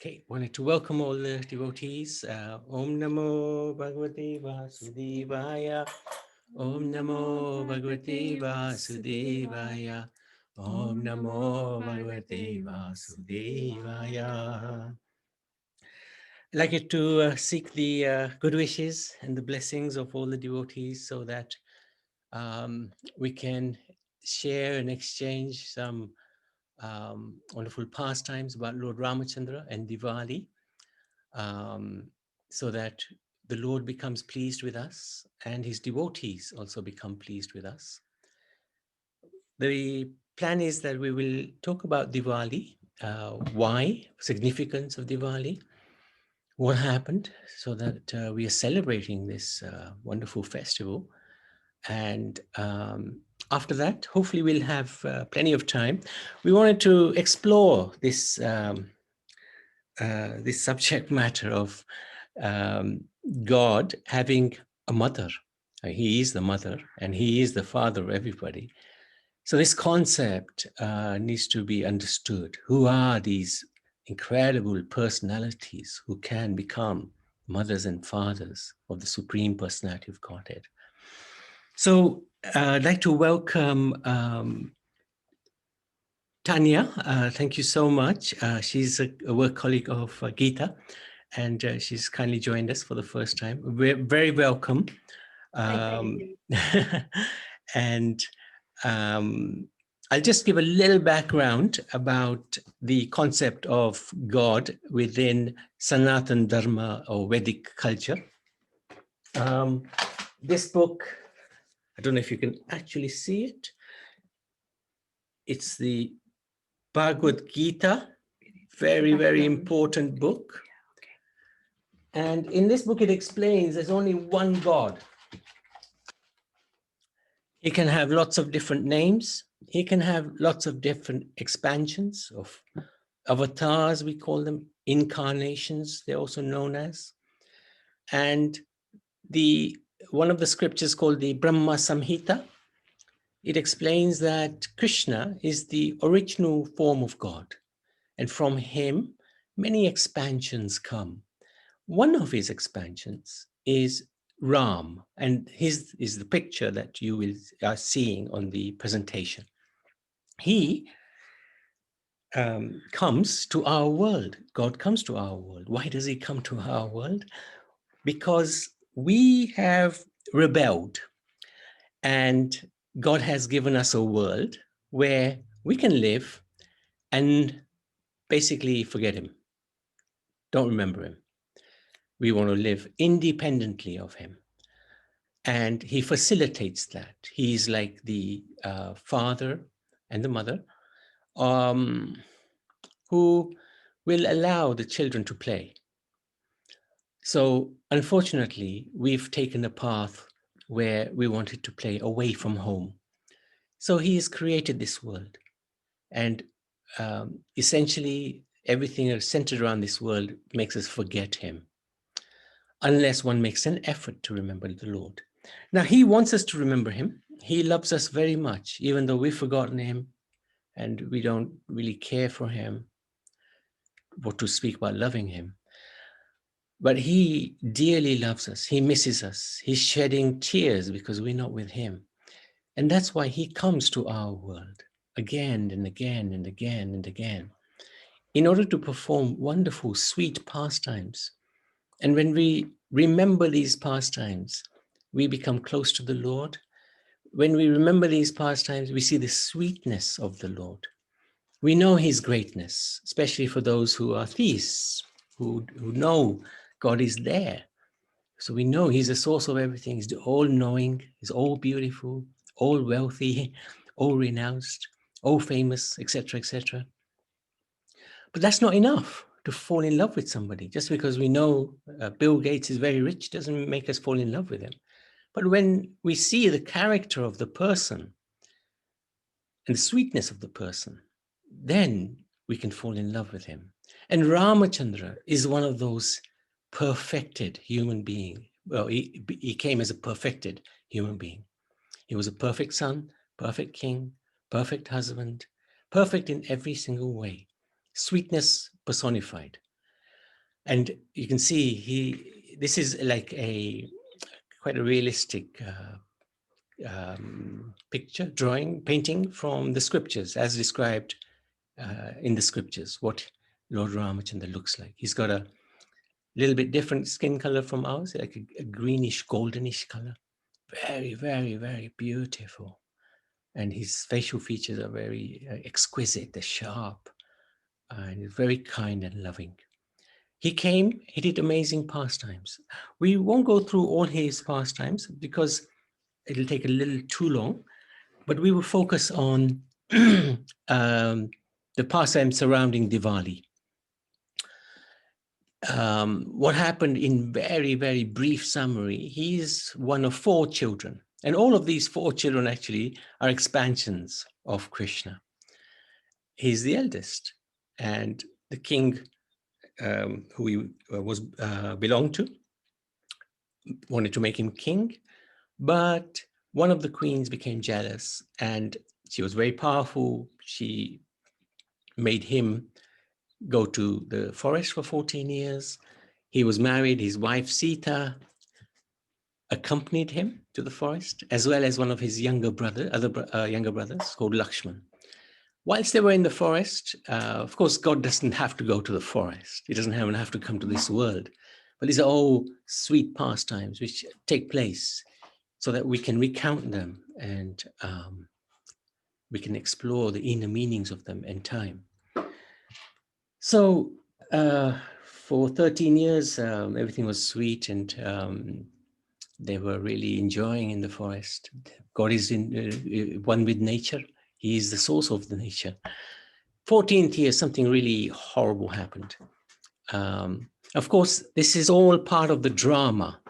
Okay, wanted to welcome all the devotees. Om Namo Bhagavate Vasudevaya. Om Namo Bhagavate Vasudevaya. Om Namo Bhagavate Vasudevaya. I'd like you to seek the good wishes and the blessings of all the devotees so that we can share and exchange some wonderful pastimes about Lord Ramachandra and Diwali, so that the Lord becomes pleased with us and his devotees also become pleased with us. The plan is that we will talk about Diwali, why, significance of Diwali, what happened, so that we are celebrating this wonderful festival. And after that, hopefully we'll have plenty of time. We wanted to explore this this subject matter of God having a mother. He is the mother and he is the father of everybody. So this concept needs to be understood. Who are these incredible personalities who can become mothers and fathers of the Supreme Personality of Godhead? So I'd like to welcome Tanya. Thank you so much. She's a work colleague of Geeta, and she's kindly joined us for the first time. We're very welcome. And I'll just give a little background about the concept of God within Sanatan Dharma or Vedic culture. This book, I don't know if you can actually see it. It's the Bhagavad Gita, very, very important book. And in this book, it explains there's only one God. He can have lots of different names. He can have lots of different expansions of avatars, we call them, incarnations, they're also known as. And one of the scriptures called the Brahma Samhita, it explains that Krishna is the original form of God. And from him, many expansions come. One of his expansions is Ram, and his is the picture that you are seeing on the presentation. He comes to our world. God comes to our world. Why does he come to our world? Because we have rebelled, and God has given us a world where we can live and basically forget him. Don't remember him. We want to live independently of him. And he facilitates that. He's like the father and the mother who will allow the children to play. So unfortunately, we've taken a path where we wanted to play away from home. So he has created this world. And essentially, everything that's centered around this world makes us forget him, unless one makes an effort to remember the Lord. Now, he wants us to remember him. He loves us very much, even though we've forgotten him and we don't really care for him, or to speak about loving him. But he dearly loves us. He misses us. He's shedding tears because we're not with him. And that's why he comes to our world again and again and again and again, in order to perform wonderful, sweet pastimes. And when we remember these pastimes, we become close to the Lord. When we remember these pastimes, we see the sweetness of the Lord. We know his greatness, especially for those who are theists, who know God is there. So we know he's the source of everything. He's all-knowing, he's all beautiful, all wealthy, all renounced, all famous, etc., etc. But that's not enough to fall in love with somebody. Just because we know Bill Gates is very rich doesn't make us fall in love with him. But when we see the character of the person and the sweetness of the person, then we can fall in love with him. And Ramachandra is one of those perfected human beings. Well, he came as a perfected human being. He was a perfect son, perfect king, perfect husband, perfect in every single way. Sweetness personified. And you can see this is like quite a realistic picture, drawing, painting from the scriptures as described in the scriptures, what Lord Ramachandra looks like. He's got a little bit different skin color from ours, like a greenish, goldenish color. Very, very, very beautiful. And his facial features are very exquisite, they're sharp, and very kind and loving. He came, he did amazing pastimes. We won't go through all his pastimes because it'll take a little too long, but we will focus on the pastime surrounding Diwali. What happened in very, very brief summary, he's one of 4 children. And all of these 4 children actually are expansions of Krishna. He's the eldest. And the king who he was belonged to wanted to make him king. But one of the queens became jealous and she was very powerful. She made him go to the forest for 14 years. He was married. His wife Sita accompanied him to the forest, as well as one of his younger brothers called Lakshman. Whilst they were in the forest, of course, God doesn't have to go to the forest. He doesn't even have to come to this world. But these are all sweet pastimes which take place so that we can recount them and we can explore the inner meanings of them in time. So for 13 years, everything was sweet and they were really enjoying in the forest. God is in one with nature. He is the source of the nature. 14th year, something really horrible happened. Of course, this is all part of the drama.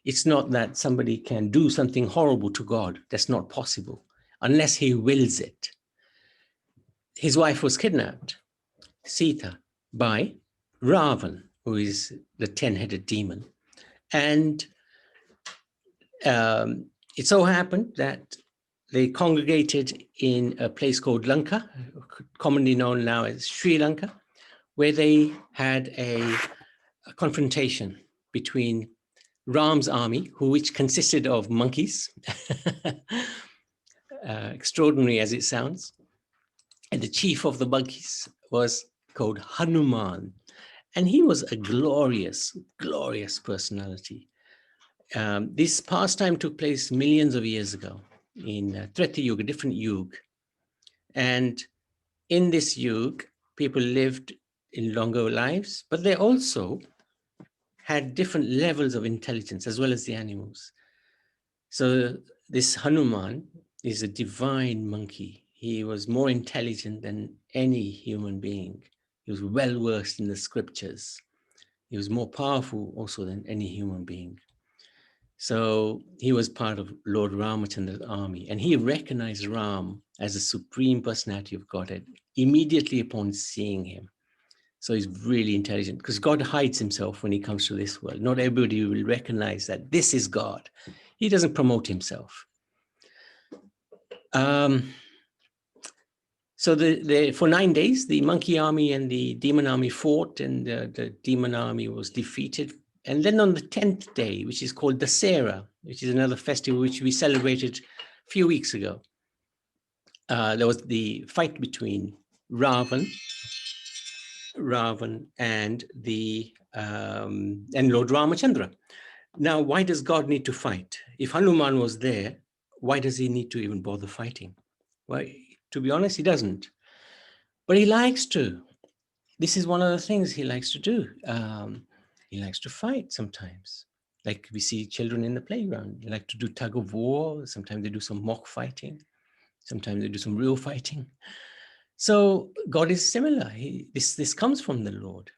It's not that somebody can do something horrible to God. That's not possible unless he wills it. His wife was kidnapped, Sita, by Ravan, who is the 10-headed demon. And it so happened that they congregated in a place called Lanka, commonly known now as Sri Lanka, where they had a confrontation between Ram's army, which consisted of monkeys, extraordinary as it sounds, and the chief of the monkeys was called Hanuman, and he was a glorious, glorious personality. This pastime took place millions of years ago in Treta Yuga, a different Yuga, and in this Yuga, people lived in longer lives, but they also had different levels of intelligence as well as the animals. So this Hanuman is a divine monkey. He was more intelligent than any human being. He was well versed in the scriptures. He was more powerful also than any human being. So he was part of Lord Ramachandra's army, and he recognized Ram as a supreme personality of Godhead immediately upon seeing him. So he's really intelligent because God hides himself when he comes to this world. Not everybody will recognize that this is God. He doesn't promote himself. So for 9 days, the monkey army and the demon army fought, and the demon army was defeated. And then on the 10th day, which is called Dasera, which is another festival which we celebrated a few weeks ago, there was the fight between Ravan and Lord Ramachandra. Now, why does God need to fight? If Hanuman was there, why does he need to even bother fighting? Well, to be honest, he doesn't. But he likes to. This is one of the things he likes to do. He likes to fight sometimes. Like we see children in the playground. They like to do tug of war. Sometimes they do some mock fighting. Sometimes they do some real fighting. So God is similar. This comes from the Lord.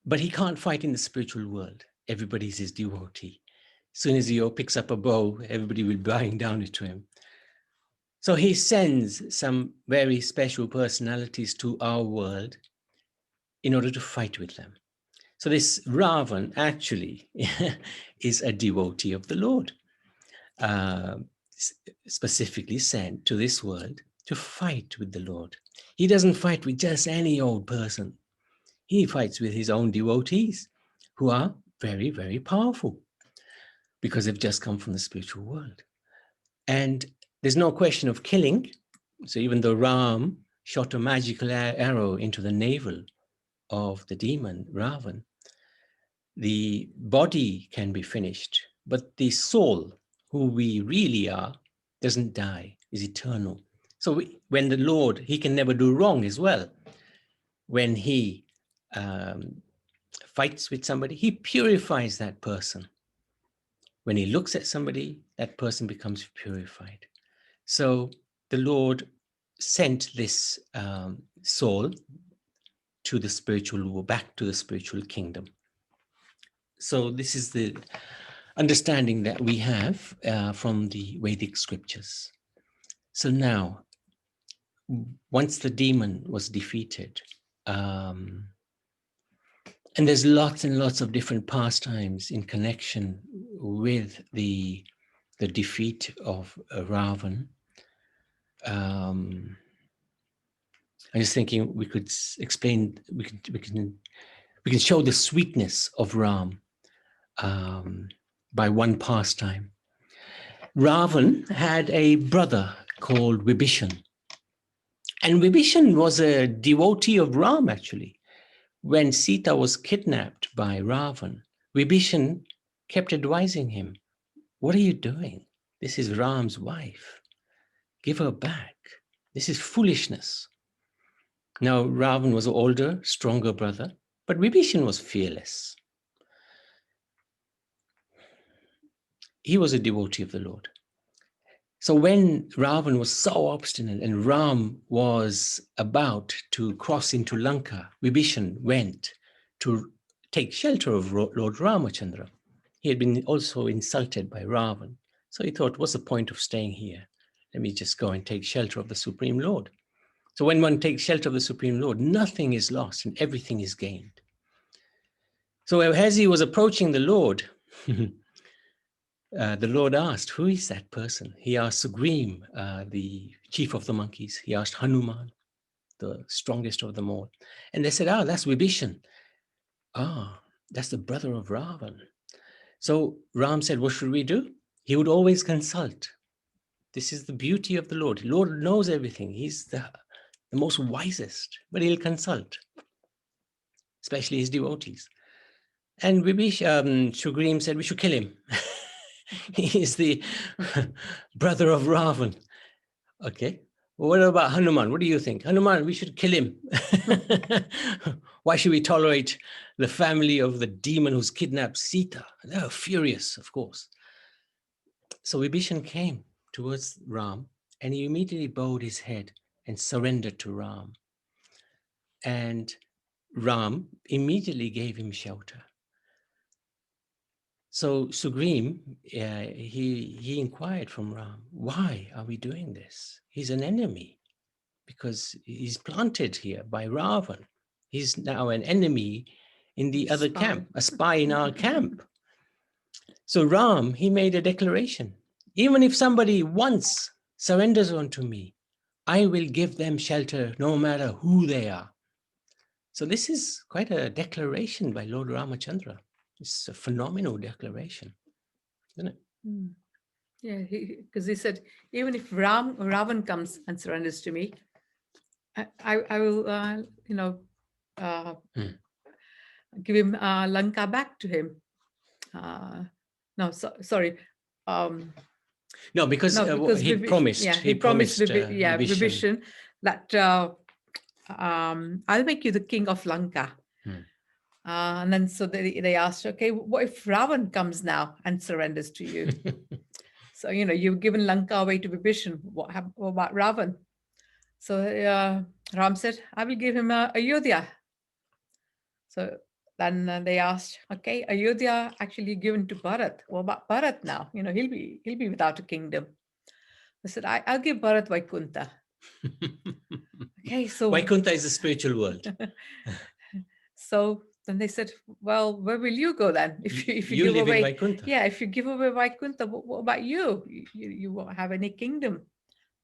But he can't fight in the spiritual world. Everybody's his devotee. As soon as he picks up a bow, everybody will be bowing down to him. So he sends some very special personalities to our world in order to fight with them. So this Ravan actually is a devotee of the Lord, specifically sent to this world to fight with the Lord. He doesn't fight with just any old person. He fights with his own devotees who are very, very powerful because they've just come from the spiritual world. And there's no question of killing. So even though Ram shot a magical arrow into the navel of the demon Ravan, the body can be finished, but the soul, who we really are, doesn't die, is eternal. So when the Lord, he can never do wrong as well. When he fights with somebody, he purifies that person. When he looks at somebody, that person becomes purified. So the Lord sent this soul to the spiritual world, back to the spiritual kingdom. So this is the understanding that we have from the Vedic scriptures. So now, once the demon was defeated, and there's lots and lots of different pastimes in connection with the defeat of Ravan. I'm just thinking we could explain, we can show the sweetness of Ram by one pastime. Ravan had a brother called Vibhishan. And Vibhishan was a devotee of Ram, actually. When Sita was kidnapped by Ravan, Vibhishan kept advising him, what are you doing? This is Ram's wife. Give her back. This is foolishness. Now, Ravan was an older, stronger brother, but Vibhishan was fearless. He was a devotee of the Lord. So when Ravan was so obstinate and Ram was about to cross into Lanka, Vibhishan went to take shelter of Lord Ramachandra. He had been also insulted by Ravan. So he thought, what's the point of staying here? Let me just go and take shelter of the Supreme Lord. So when one takes shelter of the Supreme Lord, nothing is lost and everything is gained. So as he was approaching the Lord, the Lord asked, who is that person? He asked Sugrim, the chief of the monkeys. He asked Hanuman, the strongest of them all. And they said, that's Vibhishan. That's the brother of Ravan. So Ram said, what should we do? He would always consult. This is the beauty of the Lord. The Lord knows everything. He's the most wisest, but he'll consult, especially his devotees. And Sugrim said, we should kill him. He is the brother of Ravan. Okay. Well, what about Hanuman? What do you think? Hanuman, we should kill him. Why should we tolerate the family of the demon who's kidnapped Sita? They were furious, of course. So Vibhishan came towards Ram and he immediately bowed his head and surrendered to Ram. And Ram immediately gave him shelter. So Sugrim, he inquired from Ram, why are we doing this? He's an enemy because he's planted here by Ravan. He's now an enemy in the other camp, a spy in our camp. So Ram, he made a declaration. Even if somebody once surrenders unto me, I will give them shelter no matter who they are. So this is quite a declaration by Lord Ramachandra. It's a phenomenal declaration, isn't it? Mm. Yeah, because he said, even if Ravan comes and surrenders to me, I will, give him Lanka back to him. Sorry. No, because he promised. Yeah, he promised Vibhishan that I'll make you the king of Lanka. And then so they asked, okay, what if Ravan comes now and surrenders to you? So, you've given Lanka away to Vibhishan. What about Ravan? So Ram said, I will give him Ayodhya. So then they asked, okay, Ayodhya actually given to Bharat. What about Bharat now? He'll be without a kingdom. I said, I'll give Bharat Vaikunta. Okay, so Vaikunta is the spiritual world. So then they said, well, where will you go then? If you give live away in Vaikunta. Yeah, if you give away Vaikunta, what about you? You won't have any kingdom.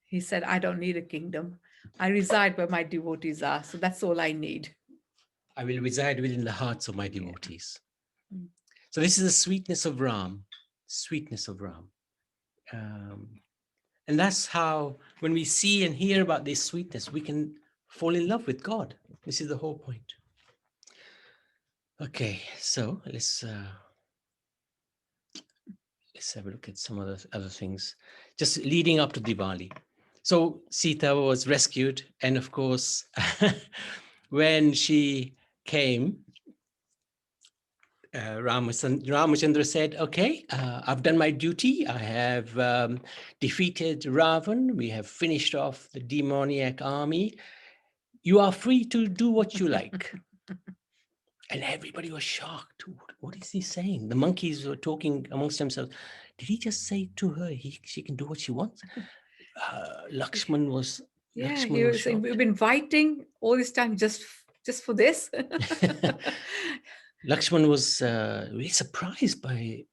He said, I don't need a kingdom. I reside where my devotees are. So that's all I need. I will reside within the hearts of my devotees. So this is the sweetness of Ram, sweetness of Ram. And that's how, when we see and hear about this sweetness, we can fall in love with God. This is the whole point. Okay, so let's have a look at some other things, just leading up to Diwali. So Sita was rescued, and of course, when she came, Ramachandra said, okay, I've done my duty. I have defeated Ravan. We have finished off the demoniac army. You are free to do what you like. And everybody was shocked. What is he saying? The monkeys were talking amongst themselves. Did he just say to her, she can do what she wants? Lakshman was he was saying, we've been fighting all this time just for this. Lakshman was really surprised by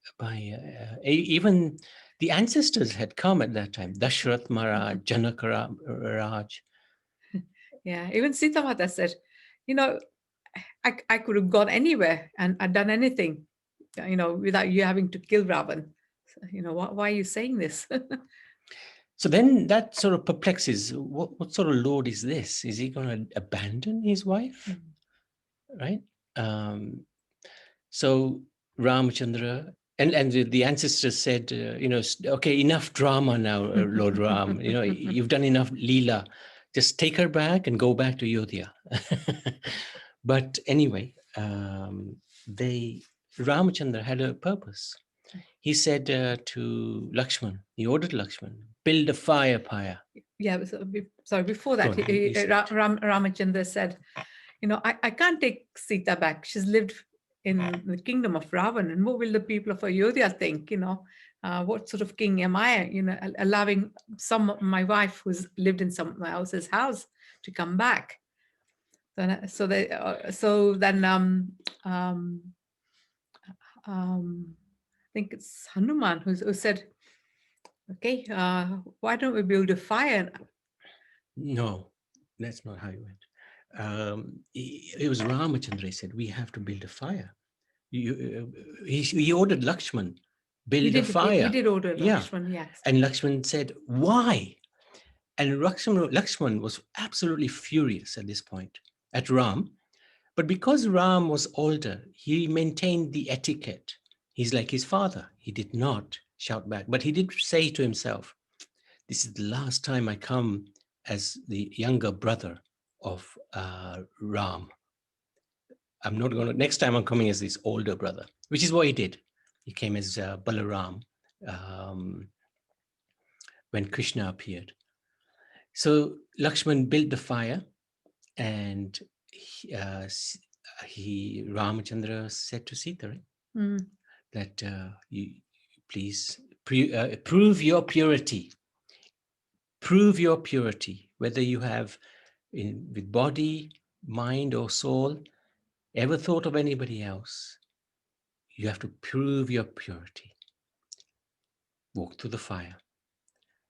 even the ancestors had come at that time. Dashrath Maharaj, Janaka Raj. Yeah, even Sita Mata said, I could have gone anywhere and I'd done anything, without you having to kill Ravan. So, why are you saying this? So then that sort of perplexes. What sort of Lord is this? Is he going to abandon his wife? Right? So Ramachandra and the ancestors said, okay, enough drama now, Lord Ram. You've done enough Leela. Just take her back and go back to Ayodhya. But anyway, Ramachandra had a purpose. He said to Lakshman, he ordered Lakshman, build a fire pyre. Yeah, sorry, before that, Ramachandra said, I can't take Sita back. She's lived in the kingdom of Ravan, and what will the people of Ayodhya think? What sort of king am I? Allowing my wife who's lived in someone else's house to come back. So then I think it's Hanuman who said, okay, why don't we build a fire? No, that's not how it went. It was Ramachandra. He said, we have to build a fire. He ordered Lakshman, build a fire. He did order Lakshman, yes. And Lakshman said, why? And Lakshman was absolutely furious at this point at Ram. But because Ram was older, he maintained the etiquette. He's like his father. He did not shout back, but he did say to himself, this is the last time I come as the younger brother of Ram. I'm not going to, next time I'm coming as this older brother, which is what he did. He came as Balaram when Krishna appeared. So Lakshman built the fire, and Ramachandra said to Sita, that you please prove your purity. Prove your purity, whether you have with body, mind, or soul, ever thought of anybody else. You have to prove your purity. Walk through the fire.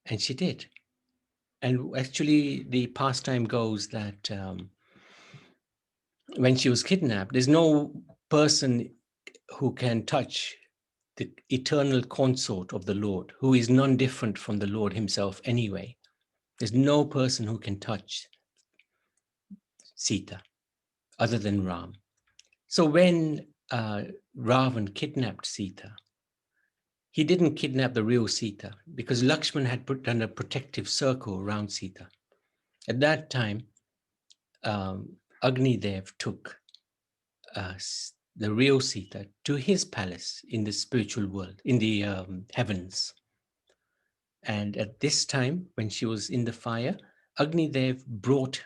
And she did. And actually, the pastime goes that when she was kidnapped, there's no person who can touch the eternal consort of the Lord, who is none different from the Lord himself anyway. There's no person who can touch Sita other than Ram. So when Ravan kidnapped Sita, he didn't kidnap the real Sita because Lakshman had done a protective circle around Sita. At that time, Agni Dev took the real Sita to his palace in the spiritual world, in the heavens. And at this time, when she was in the fire, Agni Dev brought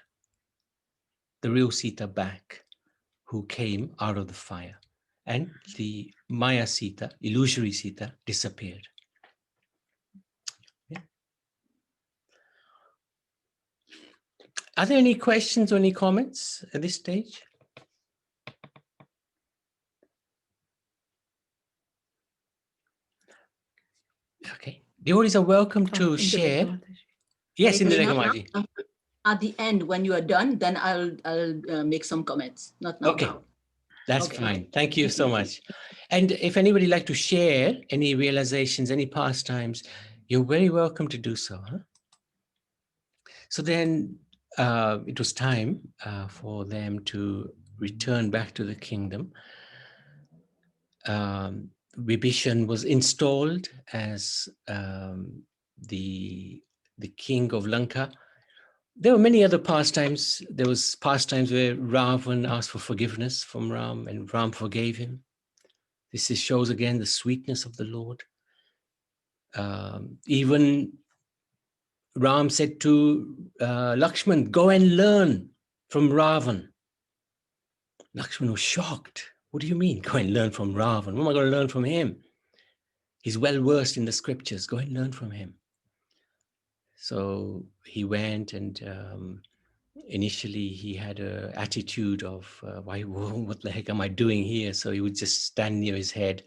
the real Sita back, who came out of the fire. And the Maya Sita, illusory Sita, disappeared. Yeah. Are there any questions or any comments at this stage? Okay. Devotees are welcome to share. Yes, Indira Gamaji. at the end, when you are done, then I'll make some comments. Not now. Okay, that's fine. Thank you so much. And if anybody like to share any realizations, any pastimes, you're very welcome to do so. Huh? So then it was time for them to return back to the kingdom. Vibhishan was installed as the king of Lanka. There were many other pastimes. There was pastimes where Ravan asked for forgiveness from Ram, and Ram forgave him. This shows again the sweetness of the Lord. Even Ram said to Lakshman, "Go and learn from Ravan." Lakshman was shocked. What do you mean, go and learn from Ravan? What am I going to learn from him? He's well versed in the scriptures. Go and learn from him. So he went, and initially he had an attitude of, what the heck am I doing here? So he would just stand near his head,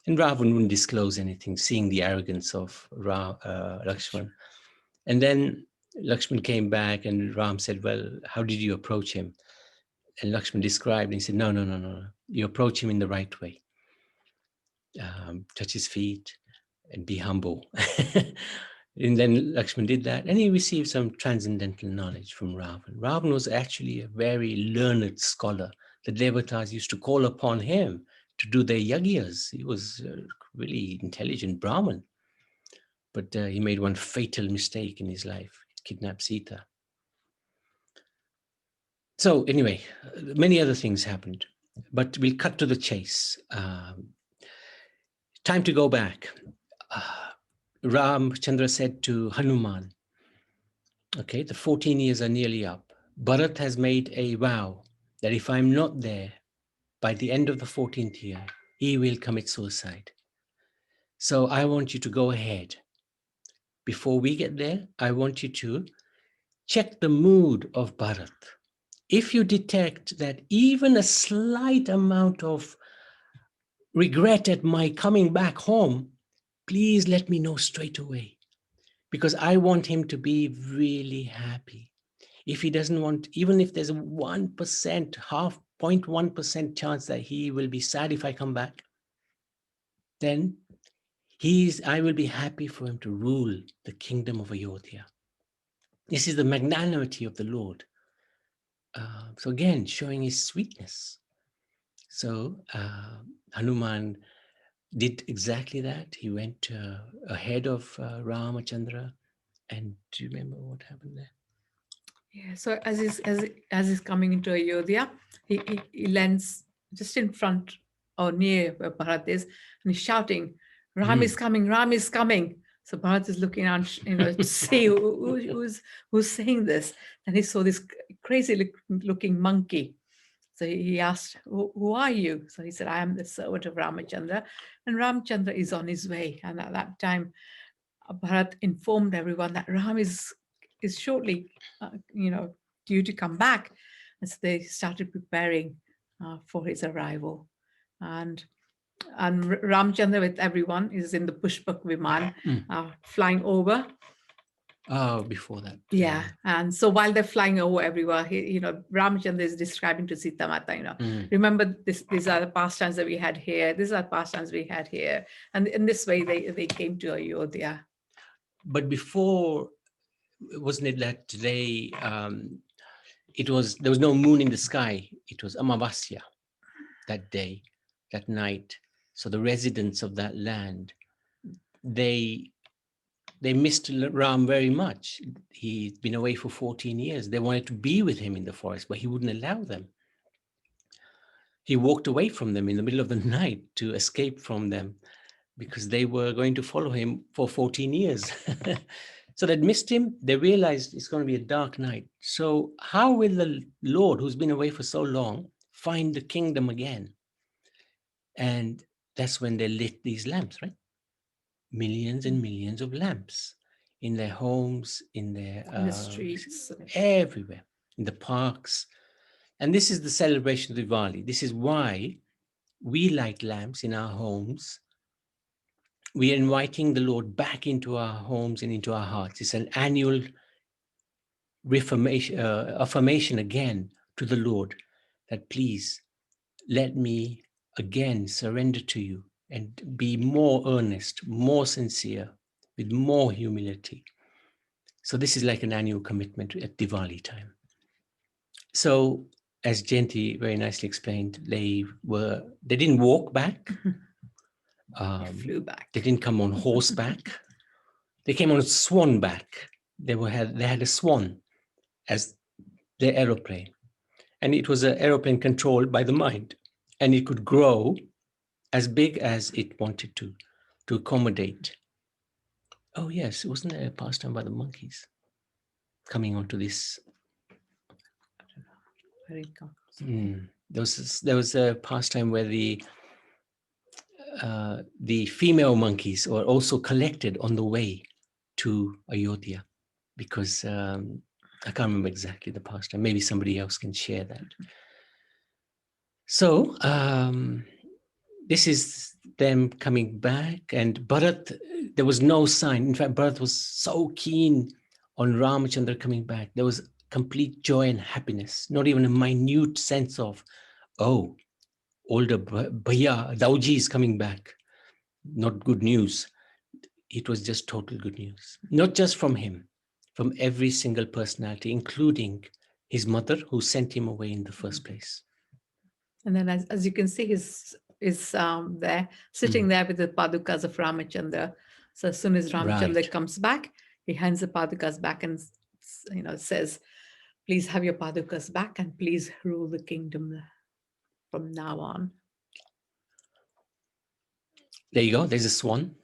and Ravan wouldn't disclose anything, seeing the arrogance of Lakshman. And then Lakshman came back, and Ram said, "Well, how did you approach him?" And Lakshman described, and he said, no. You approach him in the right way. Touch his feet and be humble. And then Lakshman did that, and he received some transcendental knowledge from Ravan. Ravan was actually a very learned scholar. The devatas used to call upon him to do their yagyas. He was a really intelligent Brahmin. But he made one fatal mistake in his life. He kidnapped Sita. So anyway, many other things happened. But we'll cut to the chase. Time to go back. Ramchandra said to Hanuman, okay, the 14 years are nearly up. Bharat has made a vow that if I'm not there by the end of the 14th year, he will commit suicide. So I want you to go ahead. Before we get there, I want you to check the mood of Bharat. If you detect that even a slight amount of regret at my coming back home, please let me know straight away, because I want him to be really happy. If he doesn't want, even if there's a 1%, 0.1% chance that he will be sad if I come back, then I will be happy for him to rule the kingdom of Ayodhya. This is the magnanimity of the Lord. So again, showing his sweetness. So Hanuman did exactly that. He went ahead of Ramachandra. And do you remember what happened there? Yeah. So as he's coming into Ayodhya, he lands just in front or near where Bharat is, and he's shouting, "Ram is coming! Ram is coming!" So Bharat is looking around, to see who's saying this. And he saw this crazy looking monkey. So he asked, "Who are you?" So he said, "I am the servant of Ramachandra." And Ramachandra is on his way. And at that time, Bharat informed everyone that Ram is shortly, due to come back. And so they started preparing for his arrival. And Ramchandra with everyone is in the Pushpak Viman, flying over. Oh, before that. Yeah. And so while they're flying over everywhere, Ramchandra is describing to Sita Mata, remember these are the pastimes that we had here. These are the pastimes we had here. And in this way, they came to Ayodhya. But before, wasn't it that today, there was no moon in the sky. It was Amavasya that day, that night. So the residents of that land, they missed Ram very much. He'd been away for 14 years. They wanted to be with him in the forest, but he wouldn't allow them. He walked away from them in the middle of the night to escape from them, because they were going to follow him for 14 years. So they'd missed him. They realized it's going to be a dark night. So how will the Lord, who's been away for so long, find the kingdom again? And that's when they lit these lamps, right? Millions and millions of lamps in their homes, in the streets, everywhere, in the parks. And this is the celebration of Diwali. This is why we light lamps in our homes. We are inviting the Lord back into our homes and into our hearts. It's an annual affirmation again to the Lord that please let me again surrender to you and be more earnest, more sincere, with more humility. So this is like an annual commitment at Diwali time. So as Jayanti very nicely explained, they didn't walk back. They flew back. They didn't come on horseback. They came on swan back. They had a swan as their aeroplane. And it was an aeroplane controlled by the mind. And it could grow as big as it wanted to accommodate. Oh yes, wasn't there a pastime by the monkeys coming onto this? There was a pastime where the female monkeys were also collected on the way to Ayodhya, because I can't remember exactly the pastime. Maybe somebody else can share that. So this is them coming back, and Bharat, there was no sign. In fact, Bharat was so keen on Ramachandra coming back. There was complete joy and happiness, not even a minute sense of, oh, older Bhaiya, Dauji is coming back. Not good news. It was just total good news. Not just from him, from every single personality, including his mother, who sent him away in the first place. And then as you can see, he's there, sitting there with the padukas of Ramachandra. So as soon as Ramachandra comes back, he hands the padukas back and says, please have your padukas back and please rule the kingdom from now on. There you go. There's a swan.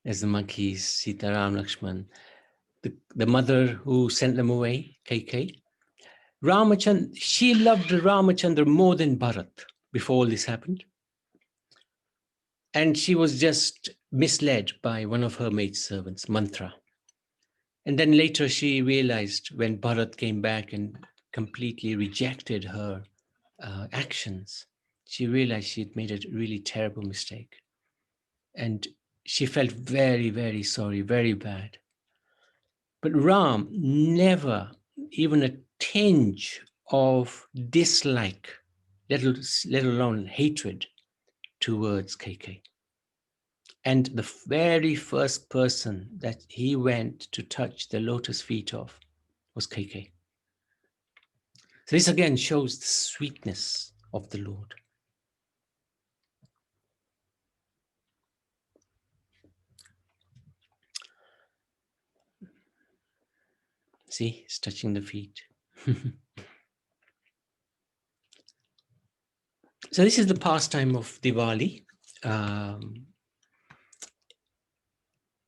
There's the monkeys, Sita, Ram, Lakshman. The mother who sent them away, KK. Ramachandra, she loved Ramachandra more than Bharat before all this happened. And she was just misled by one of her maidservants, Mantra. And then later she realized when Bharat came back and completely rejected her actions, she realized she had made a really terrible mistake. And she felt very, very sorry, very bad. But Ram never, even a tinge of dislike, let alone hatred towards KK. And the very first person that he went to touch the lotus feet of was KK. So this again shows the sweetness of the Lord. See, he's touching the feet. So this is the pastime of Diwali.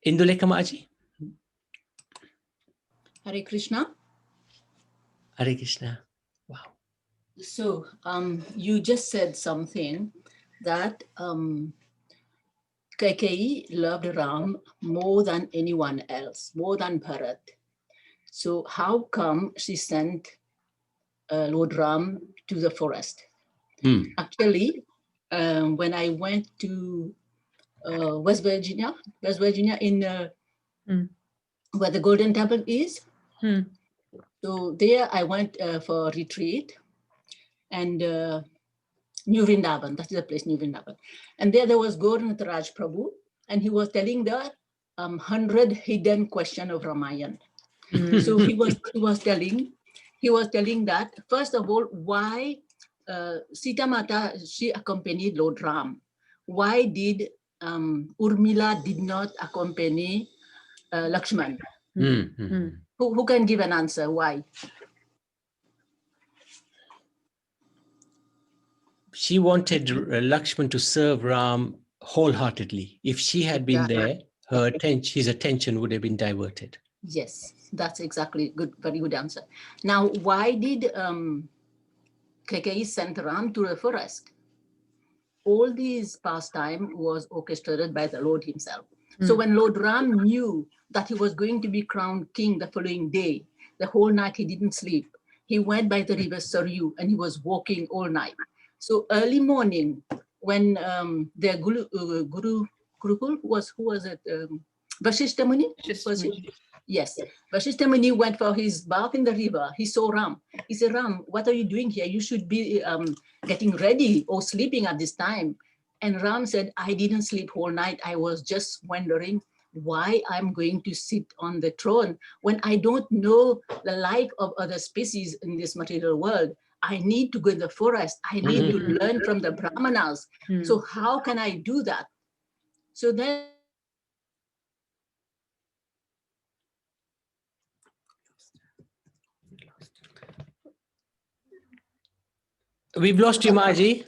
Indulekha Maji? Hare Krishna. Hare Krishna. Wow. So you just said something that Kaikeyi loved Ram more than anyone else, more than Bharat. So how come she sent Lord Ram to the forest? Actually, when I went to West Virginia in where the Golden Temple is. So there I went for a retreat, and New Vrindavan, that is the place, New Vrindavan. And there was Gauranath Raj Prabhu, and he was telling the 100 hidden question of Ramayana. So he was telling that, first of all, why Sita Mata, she accompanied Lord Ram. Why did Urmila did not accompany Lakshman? Who can give an answer? Why? She wanted Lakshman to serve Ram wholeheartedly. If she had been there, his attention would have been diverted. Yes, that's exactly good. Very good answer. Now, why did Kaikeyi send Ram to the forest? All these pastime was orchestrated by the Lord himself. So when Lord Ram knew that he was going to be crowned king the following day, the whole night he didn't sleep. He went by the river Saryu and he was walking all night. So early morning, when their Gurukul, who was it? Vasishta Muni? Yes. Yashodamayi went for his bath in the river. He saw Ram. He said, Ram, what are you doing here? You should be getting ready or sleeping at this time. And Ram said, I didn't sleep whole night. I was just wondering why I'm going to sit on the throne when I don't know the life of other species in this material world. I need to go in the forest. I need to learn from the Brahmanas. So how can I do that? So then We've lost you, Maji.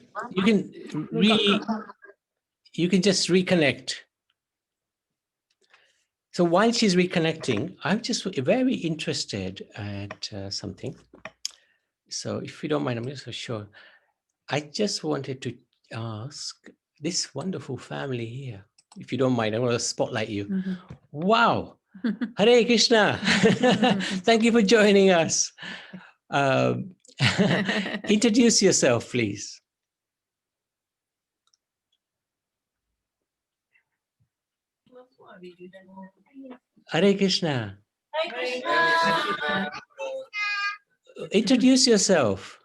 You can just reconnect. So while she's reconnecting, I'm just very interested at something. So if you don't mind, I'm just so sure. I just wanted to ask this wonderful family here, if you don't mind, I want to spotlight you. Wow. Hare Krishna. Thank you for joining us. Introduce yourself, please. Hare Krishna. Hare Krishna. Introduce yourself.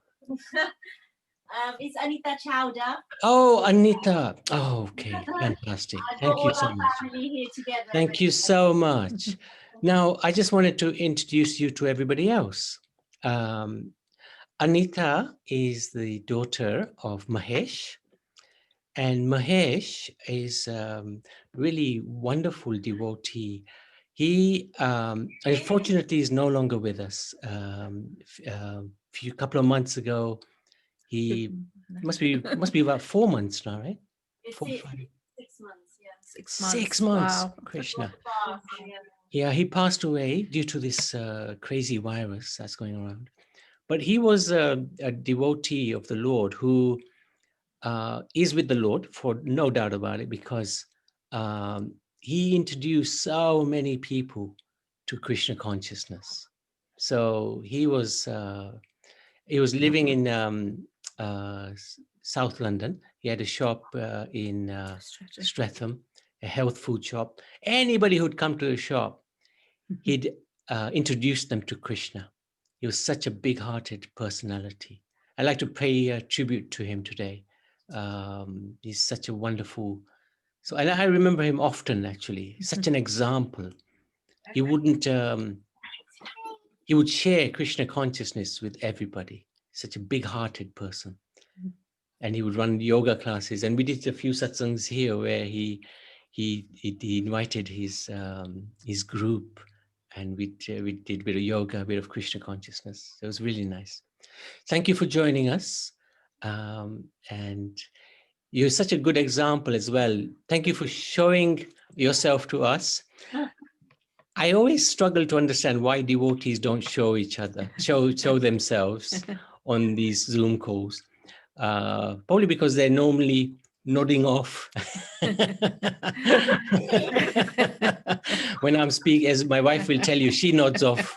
It's Anita Chowder. Oh, Anita. Oh, okay. Fantastic. Thank you so much. Family here together. Thank you so much. Now, I just wanted to introduce you to everybody else. Anita is the daughter of Mahesh. And Mahesh is really wonderful devotee. He unfortunately is no longer with us. A couple of months ago, he must be about 4 months now, right? It's 4, 5. 6 months, yeah. 6 months. 6 months, Wow. Krishna. Yeah. Yeah, he passed away due to this crazy virus that's going around. But he was a devotee of the Lord who is with the Lord, for no doubt about it, because he introduced so many people to Krishna consciousness. So he was living in South London. He had a shop in Streatham, a health food shop. Anybody who'd come to the shop, he'd introduce them to Krishna. He was such a big-hearted personality. I'd like to pay a tribute to him today. He's such a wonderful. So, and I remember him often, actually. Such an example. He wouldn't. He would share Krishna consciousness with everybody. Such a big-hearted person. And he would run yoga classes, and we did a few satsangs here where he invited his group, and we did a bit of yoga, a bit of Krishna consciousness. It was really nice. Thank you for joining us, and you're such a good example as well. Thank you for showing yourself to us. I always struggle to understand why devotees don't show each other, show themselves on these Zoom calls. Probably because they're normally nodding off. When I'm speaking, as my wife will tell you, she nods off.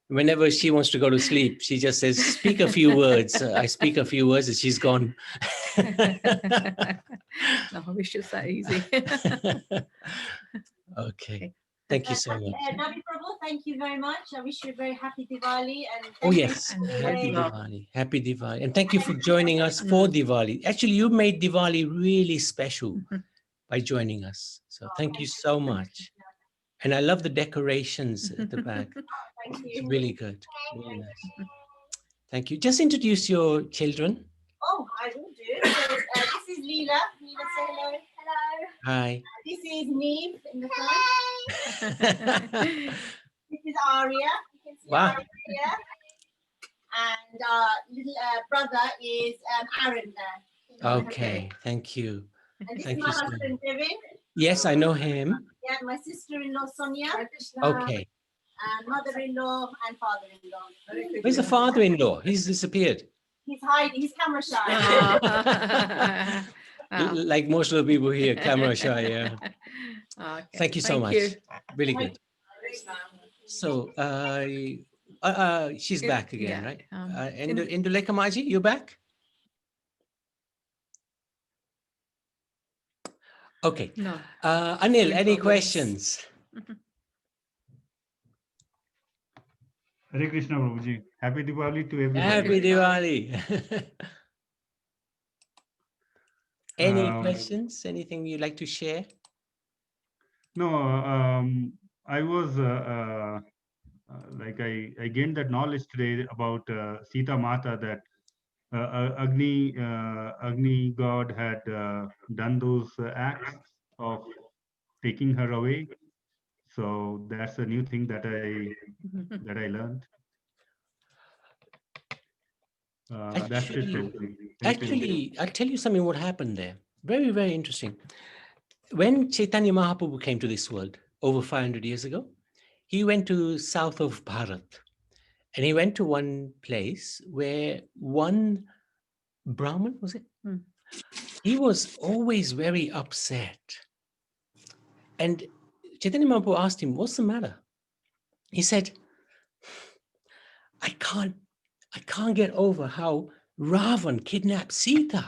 Whenever she wants to go to sleep, she just says, speak a few words. I speak a few words and she's gone. No, I wish it's that easy. Okay. Thank you so much. Navi Prabhu, thank you very much. I wish you a very happy Diwali. And Oh, yes. And Happy Diwali. Diwali. Happy Diwali. And thank you for joining us for Diwali. Actually, you made Diwali really special by joining us. So thank you so much. And I love the decorations at the back. Thank It's you. really good. Really nice. Thank you. Just introduce your children. Oh, I will do. So, this is Leela. Leela, say hello. Hello. Hi. This is Neve in the front. This is Aria. You can see Wow. Aria here. And little brother is Aaron there. Okay. Thank you. And this Thank is my you so husband, Devin. Yes, I know him. Yeah, my sister-in-law, Sonia. Okay. And mother-in-law and father-in-law. Where's the father-in-law? He's disappeared. He's hiding. He's camera shy. Like most of the people here, camera shy. Yeah. Okay. Thank you so much. Really good. So she's back again, right? Indulekha Maji, you back? Okay. No. Anil, any questions? Hare Krishna, Prabhuji. Happy Diwali to everybody. Happy Diwali. Any questions? Anything you'd like to share? No, I was like I gained that knowledge today about Sita Mata, that Agni God had done those acts of taking her away. So that's a new thing that I learned. That's it, Prabhuji. Thank you. Actually, I'll tell you something what happened there. Very, very interesting. When Chaitanya Mahaprabhu came to this world over 500 years ago, he went to south of Bharat. And he went to one place where one Brahmin, was it? He was always very upset. And Chaitanya Mahaprabhu asked him, what's the matter? He said, I can't get over how Ravan kidnapped Sita.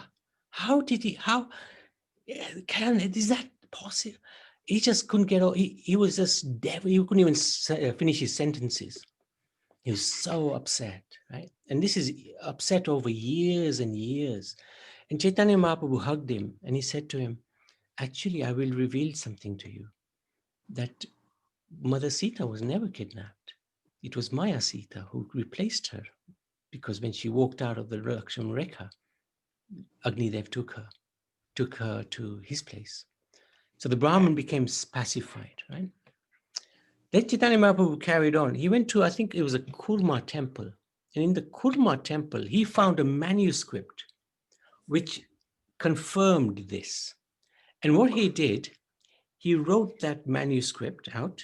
Is that possible? He just couldn't get over, he was just devil. He couldn't even finish his sentences. He was so upset, right? And this is upset over years and years. And Chaitanya Mahaprabhu hugged him and he said to him, actually, I will reveal something to you, that Mother Sita was never kidnapped. It was Maya Sita who replaced her, because when she walked out of the Lakshman Rekha, Agnidev took her to his place. So the Brahmin became pacified, right? Then Chaitanya Mahaprabhu carried on. He went to, I think it was a Kurma temple. And in the Kurma temple, he found a manuscript which confirmed this. And what he did, he wrote that manuscript out.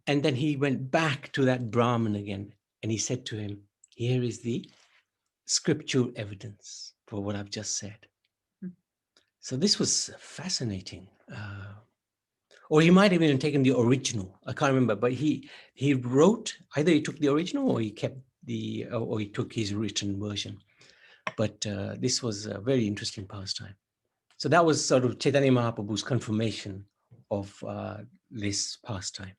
And then he went back to that Brahmin again. And he said to him, here is the scriptural evidence for what I've just said. So this was fascinating. Or he might have even taken the original. I can't remember, but he wrote, either he took the original or he kept or he took his written version. But this was a very interesting pastime. So that was sort of Chaitanya Mahaprabhu's confirmation of this pastime.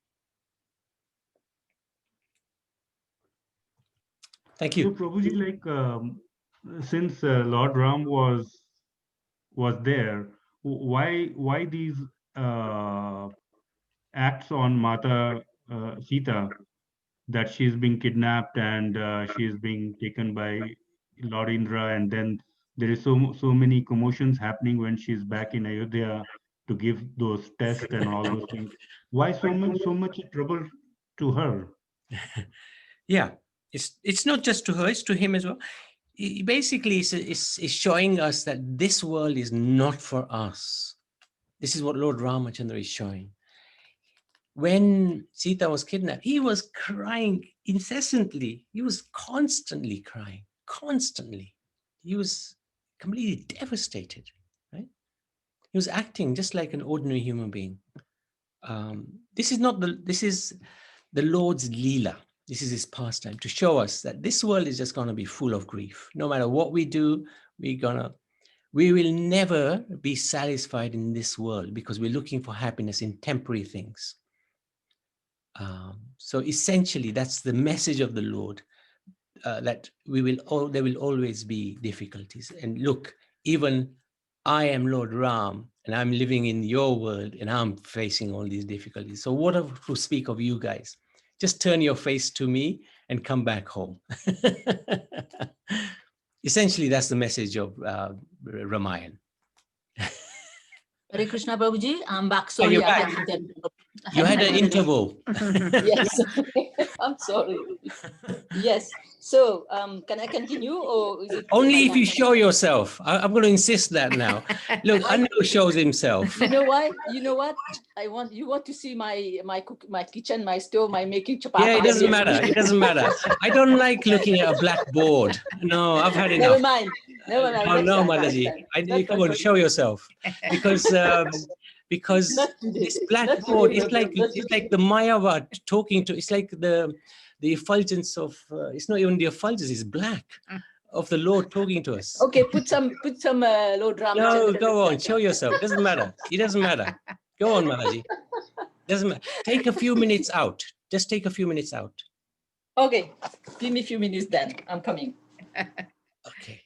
Thank you. So Prabhuji, like since Lord Ram was there, why these acts on Mata Sita, that she's being kidnapped and she's being taken by Lord Indra, and then there is so many commotions happening when she's back in Ayodhya to give those tests and all those things. Why so much trouble to her? Yeah, it's not just to her, it's to him as well. He basically is showing us that this world is not for us. This is what Lord Ramachandra is showing. When Sita was kidnapped, he was crying incessantly. He was constantly crying, constantly. He was completely devastated, right? He was acting just like an ordinary human being. This is the Lord's Leela. This is his pastime to show us that this world is just going to be full of grief. No matter what we do, we will never be satisfied in this world because we're looking for happiness in temporary things. So essentially, that's the message of the Lord, that there will always be difficulties. And look, even I am Lord Ram, and I'm living in your world, and I'm facing all these difficulties. So what to speak of you guys? Just turn your face to me and come back home. Essentially, that's the message of Ramayana. Hare Krishna Prabhuji, I'm back. Sorry, I had you had an interval. Yes, I'm sorry. Yes. So, can I continue, or is it only if you show yourself? I'm going to insist that now. Look, Anu shows himself. You know why? You know what? You want to see my kitchen, my stove, my making chapati. Yeah, it doesn't matter. It doesn't matter. I don't like looking at a blackboard. No, I've had enough. Never mind. Oh no, Mataji. Come on, show yourself. Because this blackboard is like the Mayavad talking to. It's like the effulgence of. It's not even the effulgence. It's black of the Lord talking to us. Okay, put some Lord Ram. No, go on, show yourself. Doesn't matter. It doesn't matter. Go on, Mataji. Doesn't matter. Take a few minutes out. Just take a few minutes out. Okay, give me a few minutes then. I'm coming. Okay.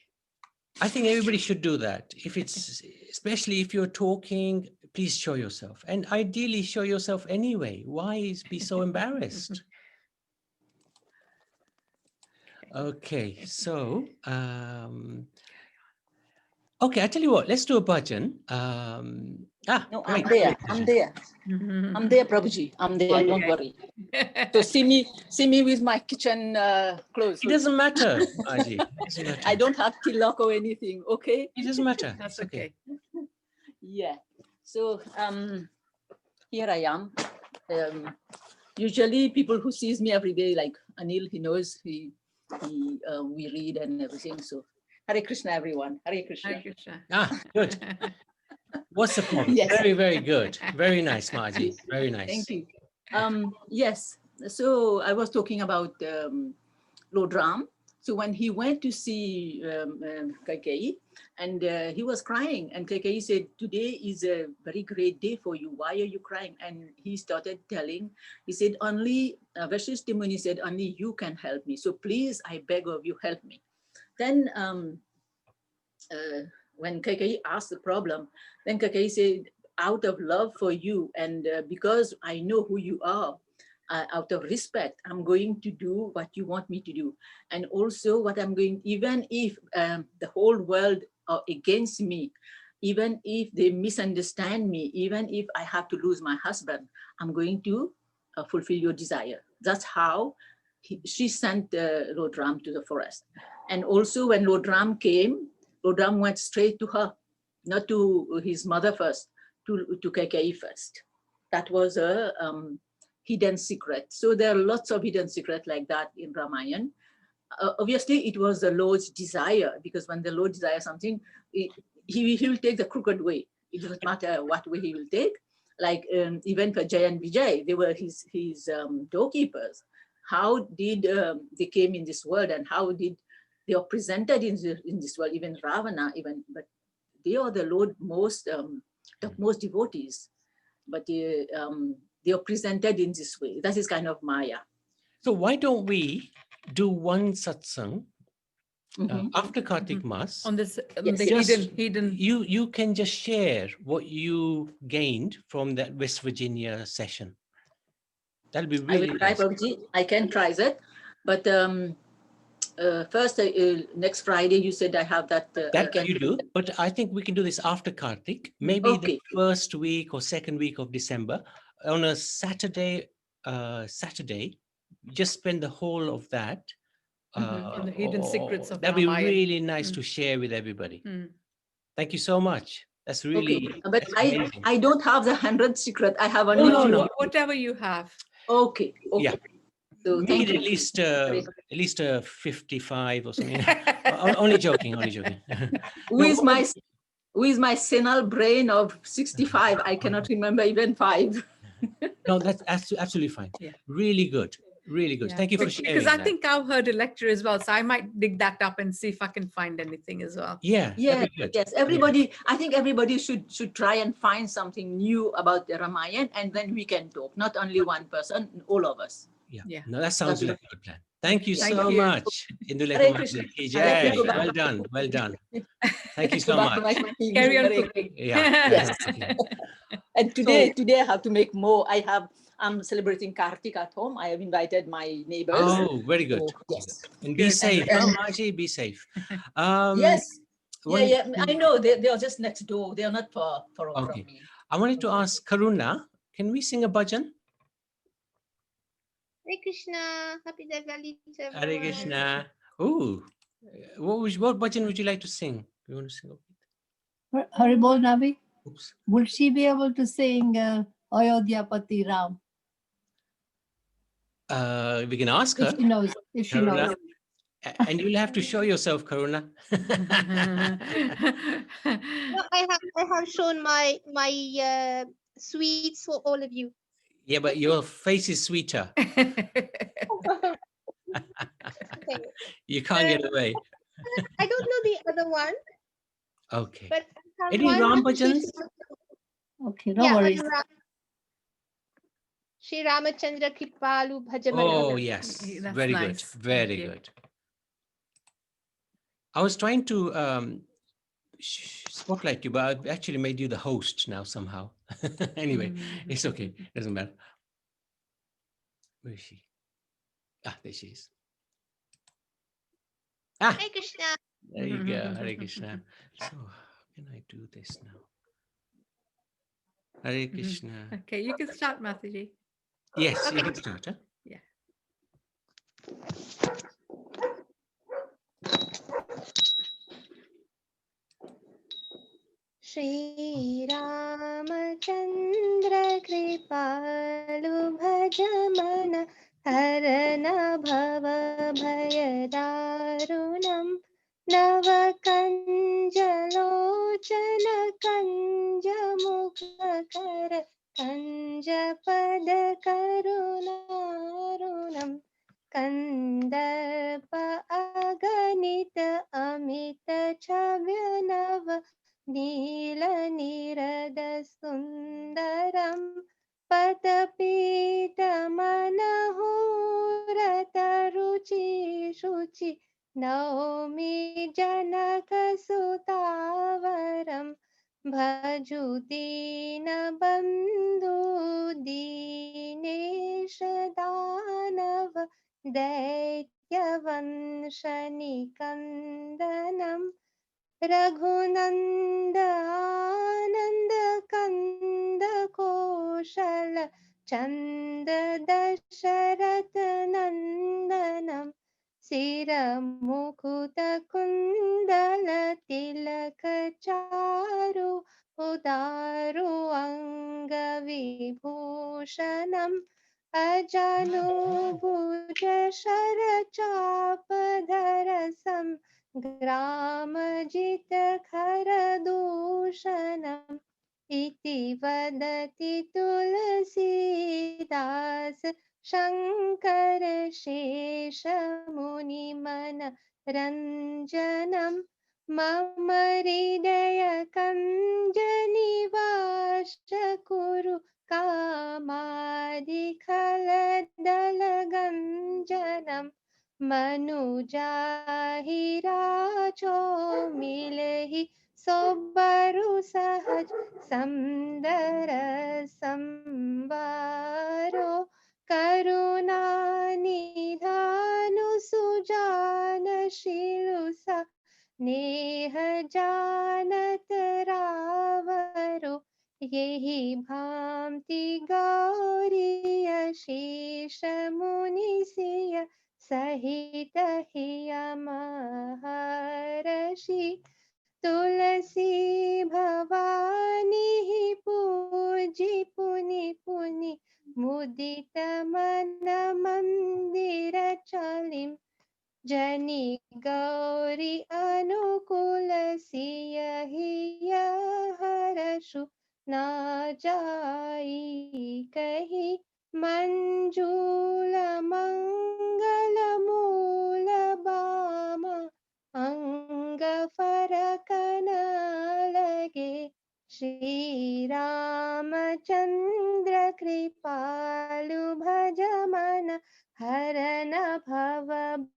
I think everybody should do that. If it's, especially if you're talking, please show yourself. And ideally show yourself anyway. Why be so embarrassed? Okay, so, okay, I tell you what, let's do a bhajan. No, right, I'm there. great, I'm Bhajan. there. I'm there, Prabhuji. I'm there. Don't worry. So see me with my kitchen clothes. It doesn't matter, Aji. It doesn't matter. I don't have tilak or anything. Okay. It doesn't matter. That's It's okay. Yeah. So here I am. Usually people who sees me every day, like Anil, he knows we read and everything. So Hare Krishna, everyone. Hare Krishna. Hare Krishna. Good. What's the problem? Yes. Very, very good. Very nice, Maji. Very nice. Thank you. Yes. So I was talking about Lord Ram. So when he went to see Kaikeyi, and he was crying, and Kaikeyi said, "Today is a very great day for you. Why are you crying?" And he started telling. He said, "Only Vashishtha Muni said, only you can help me. So please, I beg of you, help me." Then when Kaikeyi asked the problem, then Kaikeyi said, "Out of love for you, and because I know who you are, out of respect, I'm going to do what you want me to do. And also what I'm going, even if the whole world are against me, even if they misunderstand me, even if I have to lose my husband, I'm going to fulfill your desire." That's how she sent Lord Ram to the forest. And also when Lord Ram came, Lord Ram went straight to her, not to his mother first, to Kaikeyi first. That was a hidden secret. So there are lots of hidden secrets like that in Ramayana. Obviously, it was the Lord's desire, because when the Lord desires something, he will take the crooked way. It doesn't matter what way he will take. Like even for Jay and Vijay, they were his doorkeepers. How did they came in this world, and how did they are presented in this world? Even Ravana, but they are the Lord most devotees. But they are presented in this way. That is kind of Maya. So why don't we do one satsang after Kartik Mas? On this, Yes. the hidden. You can just share what you gained from that West Virginia session. That'll be really I will try, nice. Prabhuji. I can try that. But first, next Friday, you said I have that. That you do, but I think we can do this after Kartik, maybe Okay. the first week or second week of December. On a Saturday, just spend the whole of that. On the hidden secrets of that'd be Ramayana. really nice to share with everybody. Thank you so much. That's really Okay. But that's amazing. I don't have the 100 secret. I have only No. Whatever you have. Okay. Yeah. So Make thank it you. at least 55 or something. Only joking. With my senile brain of 65, I cannot remember even 5. No, that's absolutely fine. Yeah. Really good. Really good. Yeah. Thank you for sharing. Because I think I've heard a lecture as well, so I might dig that up and see if I can find anything as well. Yeah. Yes, Good. yes. Everybody, I think everybody should try and find something new about the Ramayana, and then we can talk. Not only one person, all of us. Yeah. No, that sounds like a good plan. Thank you Thank so you. much. Hare Krishna. Jai. Go back. Well done. Well done. Thank you Go so back to my much. cooking. Carry on Hare- cooking. Yeah. Yes. Okay. And today I have to make more. I'm celebrating Kartik at home. I have invited my neighbors. Oh, very good. So, yes. And be Good. safe. And- Maji, be safe. Yes. one- Yeah. I know they are just next door. They are not far from Okay. me. I wanted to ask Karuna, can we sing a bhajan? Hare Krishna. Happy Diwali to Hare everyone. Krishna. Ooh. What bhajan would you like to sing? You want to sing? Haribol Navi, Oops. will she be able to sing Ayodhyapati Ram? We can ask her. If she knows. If she Karuna. knows. And you'll have to show yourself, Karuna. No, I have shown my sweets for all of you. Yeah, but your face is sweeter. Okay. You can't get away. I don't know the other one, Okay. but I have Any one Ram which bhajans? is- Okay, no yeah, worries. Shri Ramachandra Kripalu Bhajamana. Oh, yes. That's Very nice. good. Very Thank you. good. I was trying to spotlight you, but I actually made you the host now somehow. Anyway, it's okay. Doesn't matter. Where is she? Ah, there she is. Ah, Hare Krishna. there you go. Hare Krishna. So, how can I do this now? Hare Krishna. Okay, you can start, Mataji. Yes, you can start. Huh? Yeah. Shri Ramachandra Kripalu Bhajamana Harana Bhava Bhayadarunam Navakanjalochana Kanjamukakara Kanjapada Karunarunam Kandapa Aganita Amita Chavyanava नीलनिरदसुन्दरं पतपीतमनहोरतरुचि नौमि जनकसुतावरं भजु दीनबन्धु दीनेश दानव दैत्यवंशनिकन्दनम् रघुनन्द आनन्द कन्द कौशल चन्द दशरथ नन्दनं सिरमुकुट कुण्डल तिलक चारु उदारु अङ्गविभूषणम् अजानुभुज शरचापधर ग्रामजित खरदूषणम् इति वदति तुलसीदास शङ्कर शेष मुनिमन रञ्जनम् मम हृदय कञ्जनिवास कुरु कामादिखलदलगञ्जनम् मनुजाहिराचो मिलहि सोबरु सहज समदर संवारो करुणा निधानु सुजान शिलुसा नेह जानत रावरो यही भांति गौरी शीश मुनिसिय सहित हिय महर्षि तुलसी भवानी पूजी पुनि पुनि मुदित मन मंदिर चलिम जनि गौरी अनुकूल सिय हिय हरषु न जाई कही मंजूल मंगल मूल बाम अंग फरकन लगे श्री रामचंद्र कृपालु भज मन हरन भव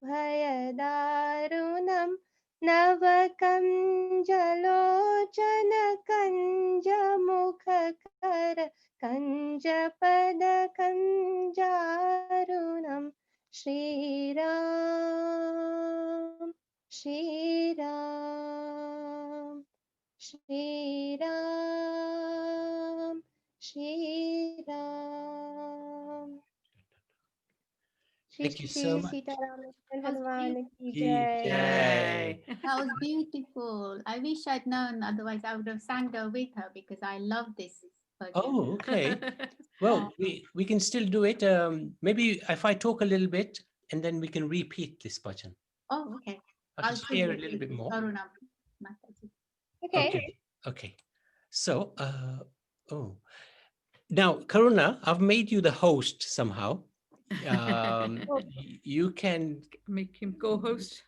भय दारुणम नव कंजलोचन कंज मुख कर कंज पद कंजारुणम Shri Ram Shri Ram Shri Ram Shri Ram Thank you Shri so much. Sitaram was Hanuman ki Ki jai. jai. That was beautiful. I wish I'd known, otherwise I would have sang with her because I love this version. Oh, okay. Well, we can still do it. Maybe if I talk a little bit and then we can repeat this bhajan. Oh, okay. I can share a little bit more. Karuna Mataji. Okay. Okay. So, now, Karuna, I've made you the host somehow. You can Make him co-host.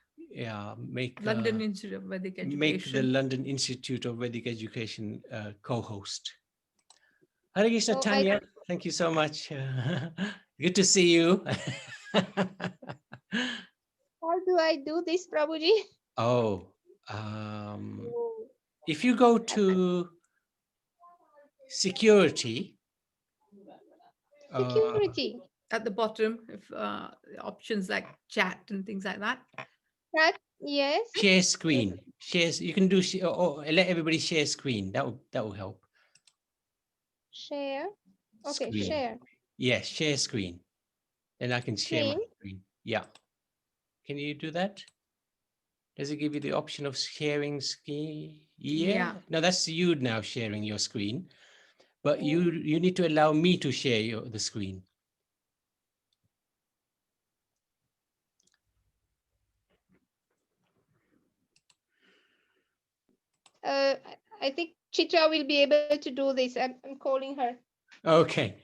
make London Institute of Vedic Education. make the London Institute of Vedic Education co-host. Hare Krishna, So Tanya. Thank you so much. Good to see you. How do I do this, Prabhuji? Oh, if you go to security, Security. At the bottom, if options like chat and things like that. That, yes. share screen, shares. You can do or let everybody share screen. That will help. Share. Okay, Screen. share. Yes, share screen. Then I can share my Screen. screen. Yeah. Can you do that? Does it give you the option of sharing screen? Yeah. No, that's you now sharing your screen. But you need to allow me to share the screen. I think Chitra will be able to do this. I'm calling her. Okay.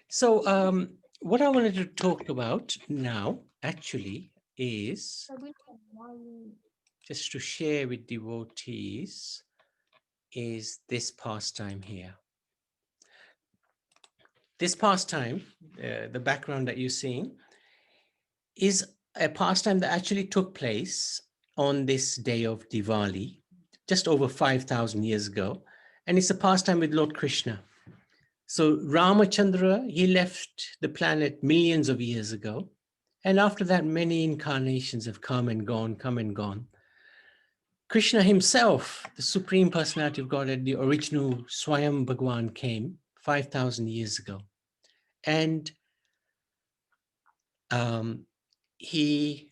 So what I wanted to talk about now actually is just to share with devotees is this pastime here. This pastime, the background that you're seeing, is a pastime that actually took place on this day of Diwali, just over 5,000 years ago. And it's a pastime with Lord Krishna. So Ramachandra, he left the planet millions of years ago. And after that, many incarnations have come and gone, come and gone. Krishna himself, the Supreme Personality of Godhead, the original Swayam Bhagwan, came 5,000 years ago. And he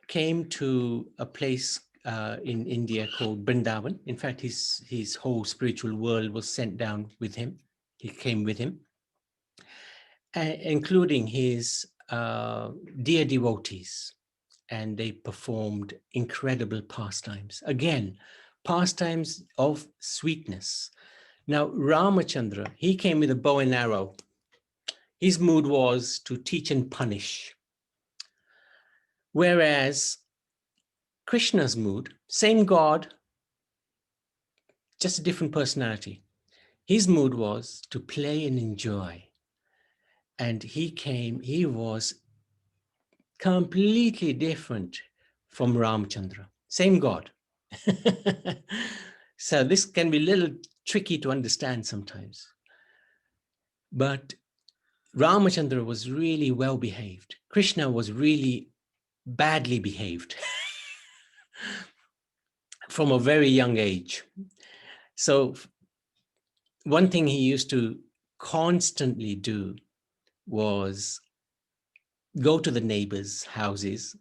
came to a place in India called Vrindavan. In fact, his whole spiritual world was sent down with him. He came with him, including his dear devotees. And they performed incredible pastimes. Again, pastimes of sweetness. Now, Ramachandra, he came with a bow and arrow. His mood was to teach and punish. Whereas Krishna's mood, same God, just a different personality. His mood was to play and enjoy. And he was completely different from Ramchandra, same God. So this can be a little tricky to understand sometimes. But Ramachandra was really well behaved. Krishna was really badly behaved from a very young age. So one thing he used to constantly do was go to the neighbors' houses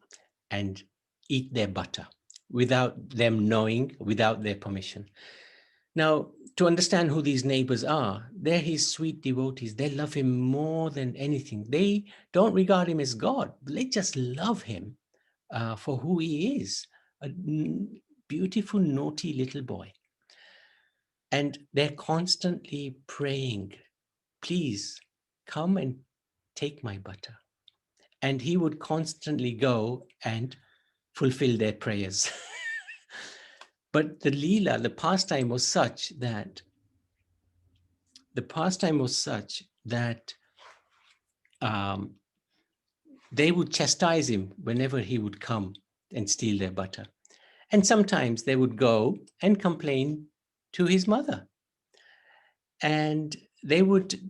and eat their butter without them knowing, without their permission. Now, to understand who these neighbors are, they're his sweet devotees. They love him more than anything. They don't regard him as God. They just love him for who he is, a beautiful, naughty little boy. And they're constantly praying, please come and take my butter. And he would constantly go and fulfill their prayers. But the Leela, the pastime was such that they would chastise him whenever he would come and steal their butter. And sometimes they would go and complain to his mother. And they would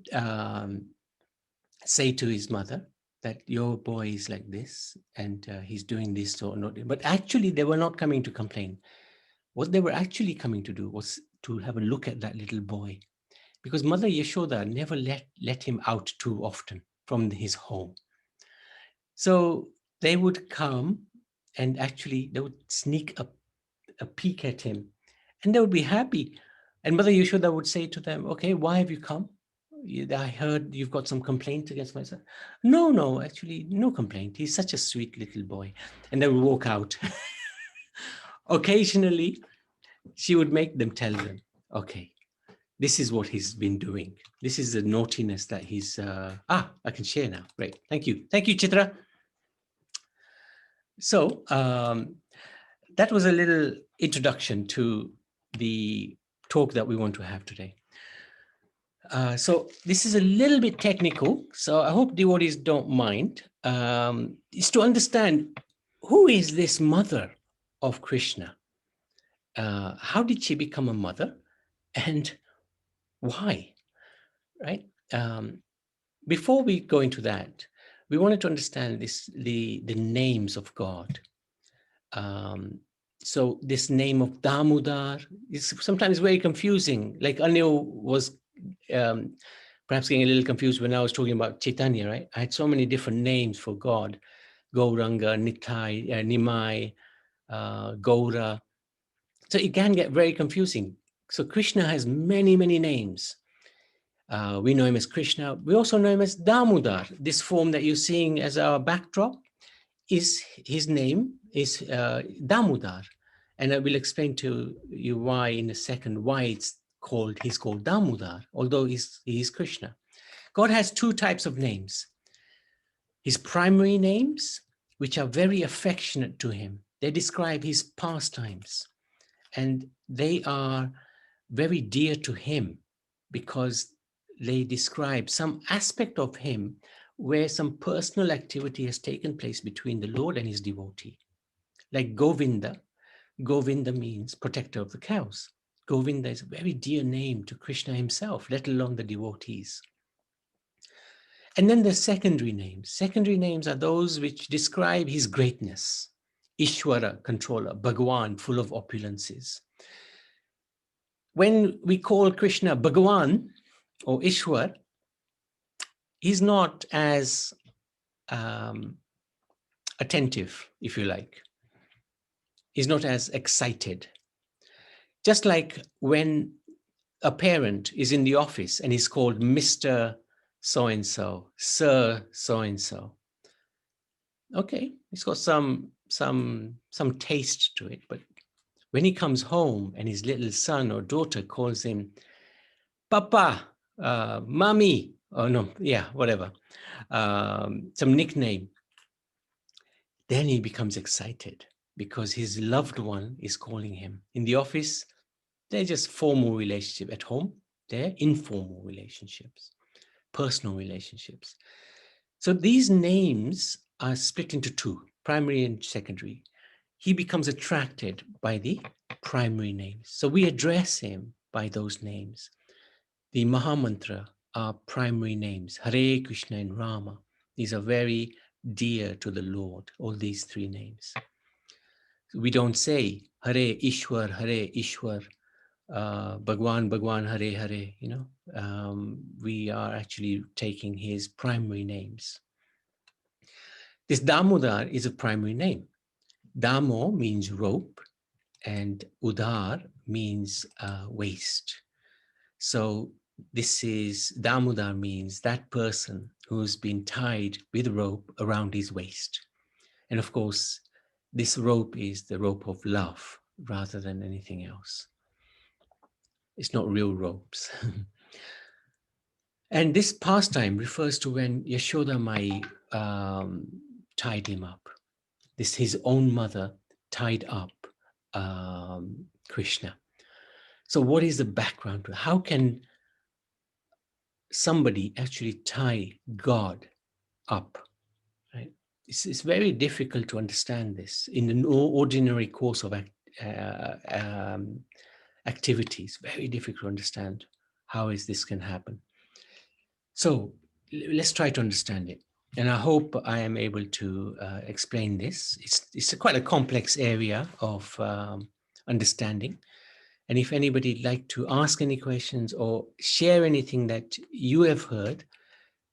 say to his mother that your boy is like this and he's doing this or not. But actually, they were not coming to complain. What they were actually coming to do was to have a look at that little boy, because Mother Yashoda never let him out too often from his home. So they would come and actually they would sneak a peek at him and they would be happy. And Mother Yashoda would say to them, okay, why have you come? I heard you've got some complaint against my son. No, actually, no complaint. He's such a sweet little boy. And they would walk out. Occasionally, she would make them tell them, okay, this is what he's been doing. This is the naughtiness that he's, I can share now. Great, thank you. Thank you, Chitra. So that was a little introduction to the talk that we want to have today. So this is a little bit technical, so I hope devotees don't mind. Is to understand who is this mother of Krishna? How did she become a mother, and why? Right? Before we go into that, we wanted to understand the names of God. So this name of Damodar is sometimes very confusing. Like Anil was perhaps getting a little confused when I was talking about Chaitanya, right? I had so many different names for God: Gauranga, Nitai, Nimai, Gaura. So it can get very confusing. So Krishna has many, many names. We know him as Krishna. We also know him as Damodar. This form that you're seeing as our backdrop, is his name is Damodar. And I will explain to you why in a second, why he's called Damodar, although he is Krishna. God has two types of names. His primary names, which are very affectionate to him. They describe his pastimes, and they are very dear to him because they describe some aspect of him where some personal activity has taken place between the Lord and his devotee. Like Govinda. Govinda means protector of the cows. Govinda is a very dear name to Krishna himself, let alone the devotees. And then the secondary names. Secondary names are those which describe his greatness. Ishwara, controller, Bhagwan, full of opulences. When we call Krishna Bhagwan or Ishwar, he's not as attentive, if you like. He's not as excited. Just like when a parent is in the office and he's called Mr. So-and-so, Sir so-and-so. Okay, he's got some taste to it, but when he comes home and his little son or daughter calls him Papa, Mommy, oh no, yeah, whatever, some nickname, then he becomes excited because his loved one is calling him. In the office, they're just formal relationship. At home, they're informal relationships, personal relationships. So these names are split into two, primary and secondary. He becomes attracted by the primary names. So we address him by those names. The Mahamantra are primary names, Hare Krishna and Rama. These are very dear to the Lord, all these three names. We don't say Hare Ishwar, Bhagwan, Bhagwan, Hare Hare, you know. We are actually taking his primary names. This Damodar is a primary name. Damo means rope and Udar means waist. So this is, Damodar means that person who's been tied with a rope around his waist. And of course, this rope is the rope of love rather than anything else. It's not real ropes. And this pastime refers to when Yashodamayi tied him up. This his own mother tied up Krishna. So what is the background to it? How can somebody actually tie God up? Right? It's very difficult to understand this in an ordinary course of activities. Very difficult to understand how is this can happen. So let's try to understand it. And I hope I am able to explain this. It's quite a complex area of understanding. And if anybody would like to ask any questions or share anything that you have heard,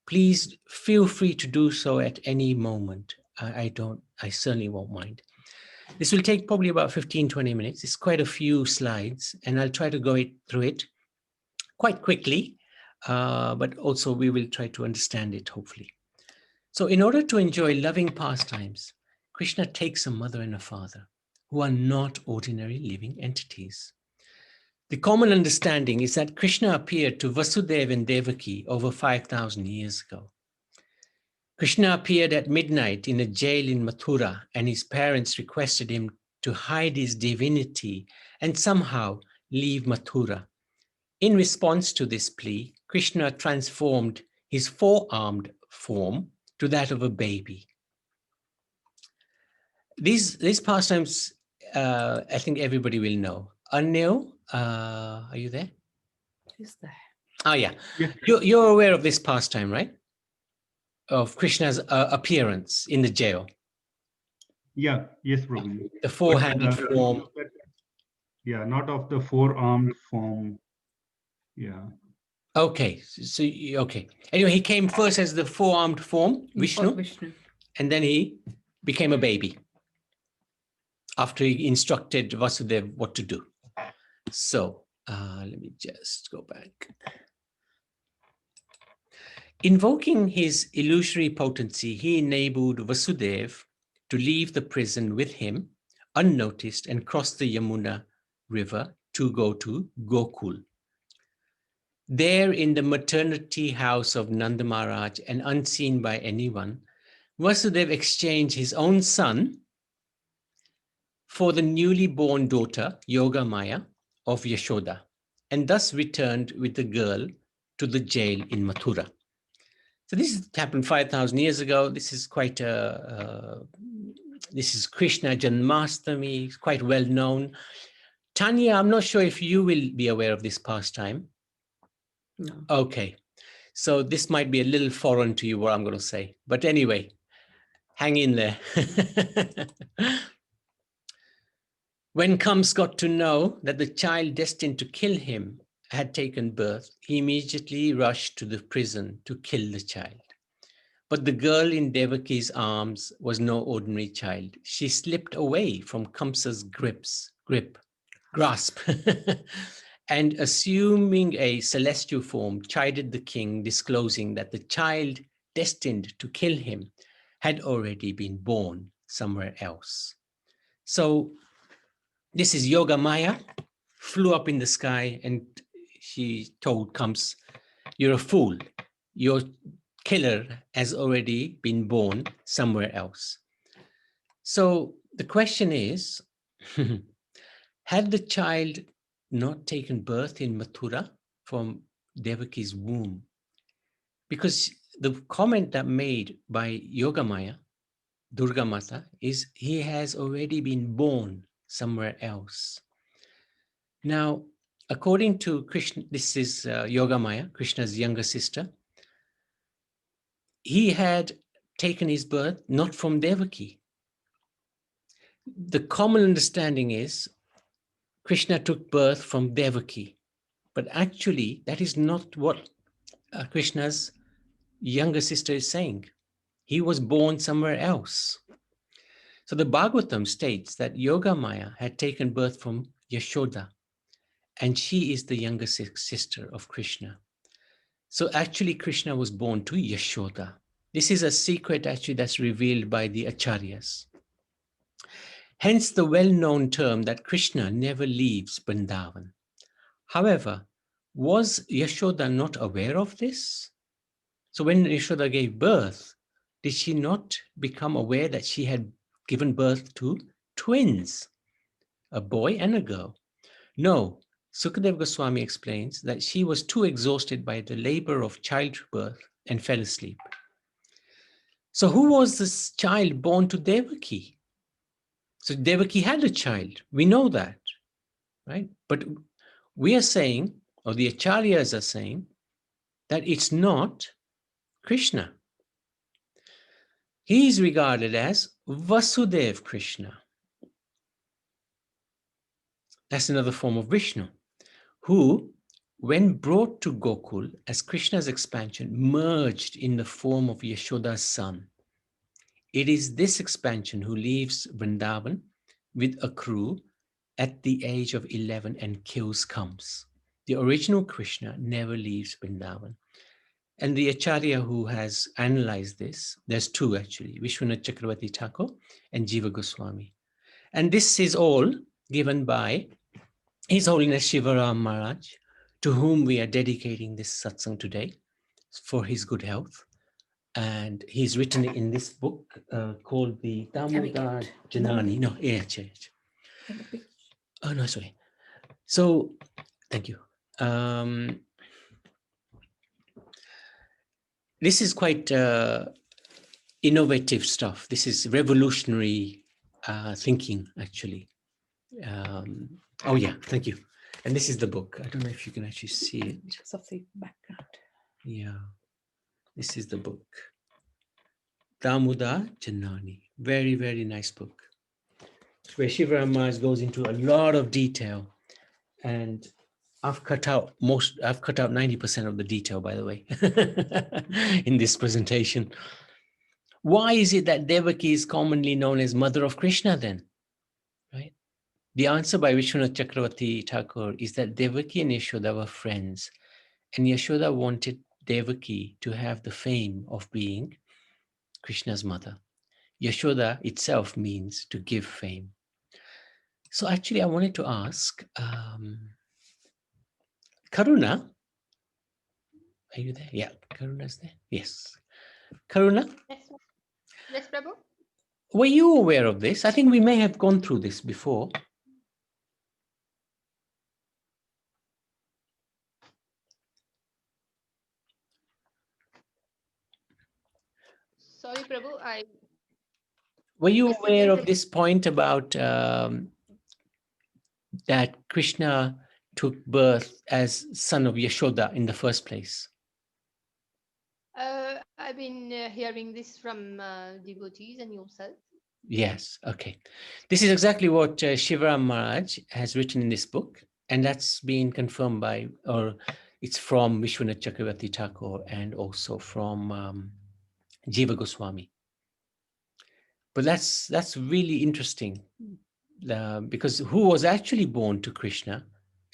please feel free to do so at any moment. I certainly won't mind. This will take probably about 15, 20 minutes. It's quite a few slides, and I'll try to go through it quite quickly, but also we will try to understand it, hopefully. So in order to enjoy loving pastimes, Krishna takes a mother and a father who are not ordinary living entities. The common understanding is that Krishna appeared to Vasudeva and Devaki over 5,000 years ago. Krishna appeared at midnight in a jail in Mathura, and his parents requested him to hide his divinity and somehow leave Mathura. In response to this plea, Krishna transformed his four-armed form to that of a baby. These pastimes, I think everybody will know. Anil, are you there? Who's there? Oh, yeah. Yes. You're aware of this pastime, right? Of Krishna's appearance in the jail. Yeah. Yes, Prabhuji. The four-handed But, form. yeah, not of the four-armed form. Yeah. Okay. Okay. Anyway, he came first as the four-armed form, Vishnu, Vishnu. and then he became a baby after he instructed Vasudeva what to do. So let me just go back. Invoking his illusory potency, he enabled Vasudeva to leave the prison with him unnoticed and cross the Yamuna river to go to Gokul. There in the maternity house of Nanda Maharaj and unseen by anyone, Vasudeva exchanged his own son for the newly born daughter, Yogamaya, of Yashoda, and thus returned with the girl to the jail in Mathura. So this happened 5,000 years ago. This is quite this is Krishna Janmashtami, it's quite well known. Tanya, I'm not sure if you will be aware of this pastime. No. Okay, so this might be a little foreign to you, what I'm going to say. But anyway, hang in there. When Kams got to know that the child destined to kill him had taken birth, he immediately rushed to the prison to kill the child. But the girl in Devaki's arms was no ordinary child. She slipped away from Kamsa's grasp, and assuming a celestial form, chided the king, disclosing that the child destined to kill him had already been born somewhere else. So this is Yogamaya, flew up in the sky, and she told Kams, "You're a fool. Your killer has already been born somewhere else." So the question is, had the child not taken birth in Mathura from Devaki's womb? Because the comment that made by Yogamaya, Durga Mata, is he has already been born somewhere else. Now, according to Krishna, this is Yogamaya, Krishna's younger sister, he had taken his birth not from Devaki. The common understanding is Krishna took birth from Devaki, but actually that is not what Krishna's younger sister is saying. He was born somewhere else. So the Bhagavatam states that Yogamaya had taken birth from Yashoda, and she is the younger sister of Krishna. So actually Krishna was born to Yashoda. This is a secret actually that's revealed by the Acharyas. Hence the well-known term that Krishna never leaves Vrindavan. However, was Yashoda not aware of this? So when Yashoda gave birth, did she not become aware that she had given birth to twins, a boy and a girl? No, Sukadeva Goswami explains that she was too exhausted by the labor of childbirth and fell asleep. So who was this child born to Devaki? So Devaki had a child, we know that, right? But we are saying, or the Acharyas are saying, that it's not Krishna. He is regarded as Vasudev Krishna. That's another form of Vishnu, who, when brought to Gokul as Krishna's expansion, merged in the form of Yashoda's son. It is this expansion who leaves Vrindavan with a crew at the age of 11 and kills Kams. The original Krishna never leaves Vrindavan. And the Acharya who has analyzed this, there's two actually, Vishwanath Chakravarti Thakur and Jiva Goswami. And this is all given by His Holiness Shivaram Maharaj, to whom we are dedicating this satsang today for his good health. And he's written it in this book called the Damodara Janani. No, yeah. Oh, no, sorry. So, thank you. This is quite innovative stuff. This is revolutionary thinking, actually. Oh yeah, thank you. And this is the book. I don't know if you can actually see it. Because of the background. Yeah, this is the book. Damodara Janani. Very, very nice book. Where Shiva Maharaj goes into a lot of detail. And I've cut out 90% of the detail, by the way, in this presentation. Why is it that Devaki is commonly known as Mother of Krishna then? Right? The answer by Vishwanath Chakravarti Thakur is that Devaki and Yashoda were friends, and Yashoda wanted Devaki to have the fame of being Krishna's mother. Yashoda itself means to give fame. So actually, I wanted to ask, Karuna, are you there? Yeah, Karuna's there. Yes. Karuna, Yes, yes, Prabhu. were you aware of this? I think we may have gone through this before. Sorry, Prabhu. Were you Missed it. aware of this point about that Krishna took birth as son of Yashoda in the first place? I've been hearing this from devotees and yourself. Yes, okay. This is exactly what Shiva Maharaj has written in this book, and that's been confirmed by, or it's from Vishwanath Chakravarti Thakur and also from Jiva Goswami. But that's really interesting because who was actually born to Krishna,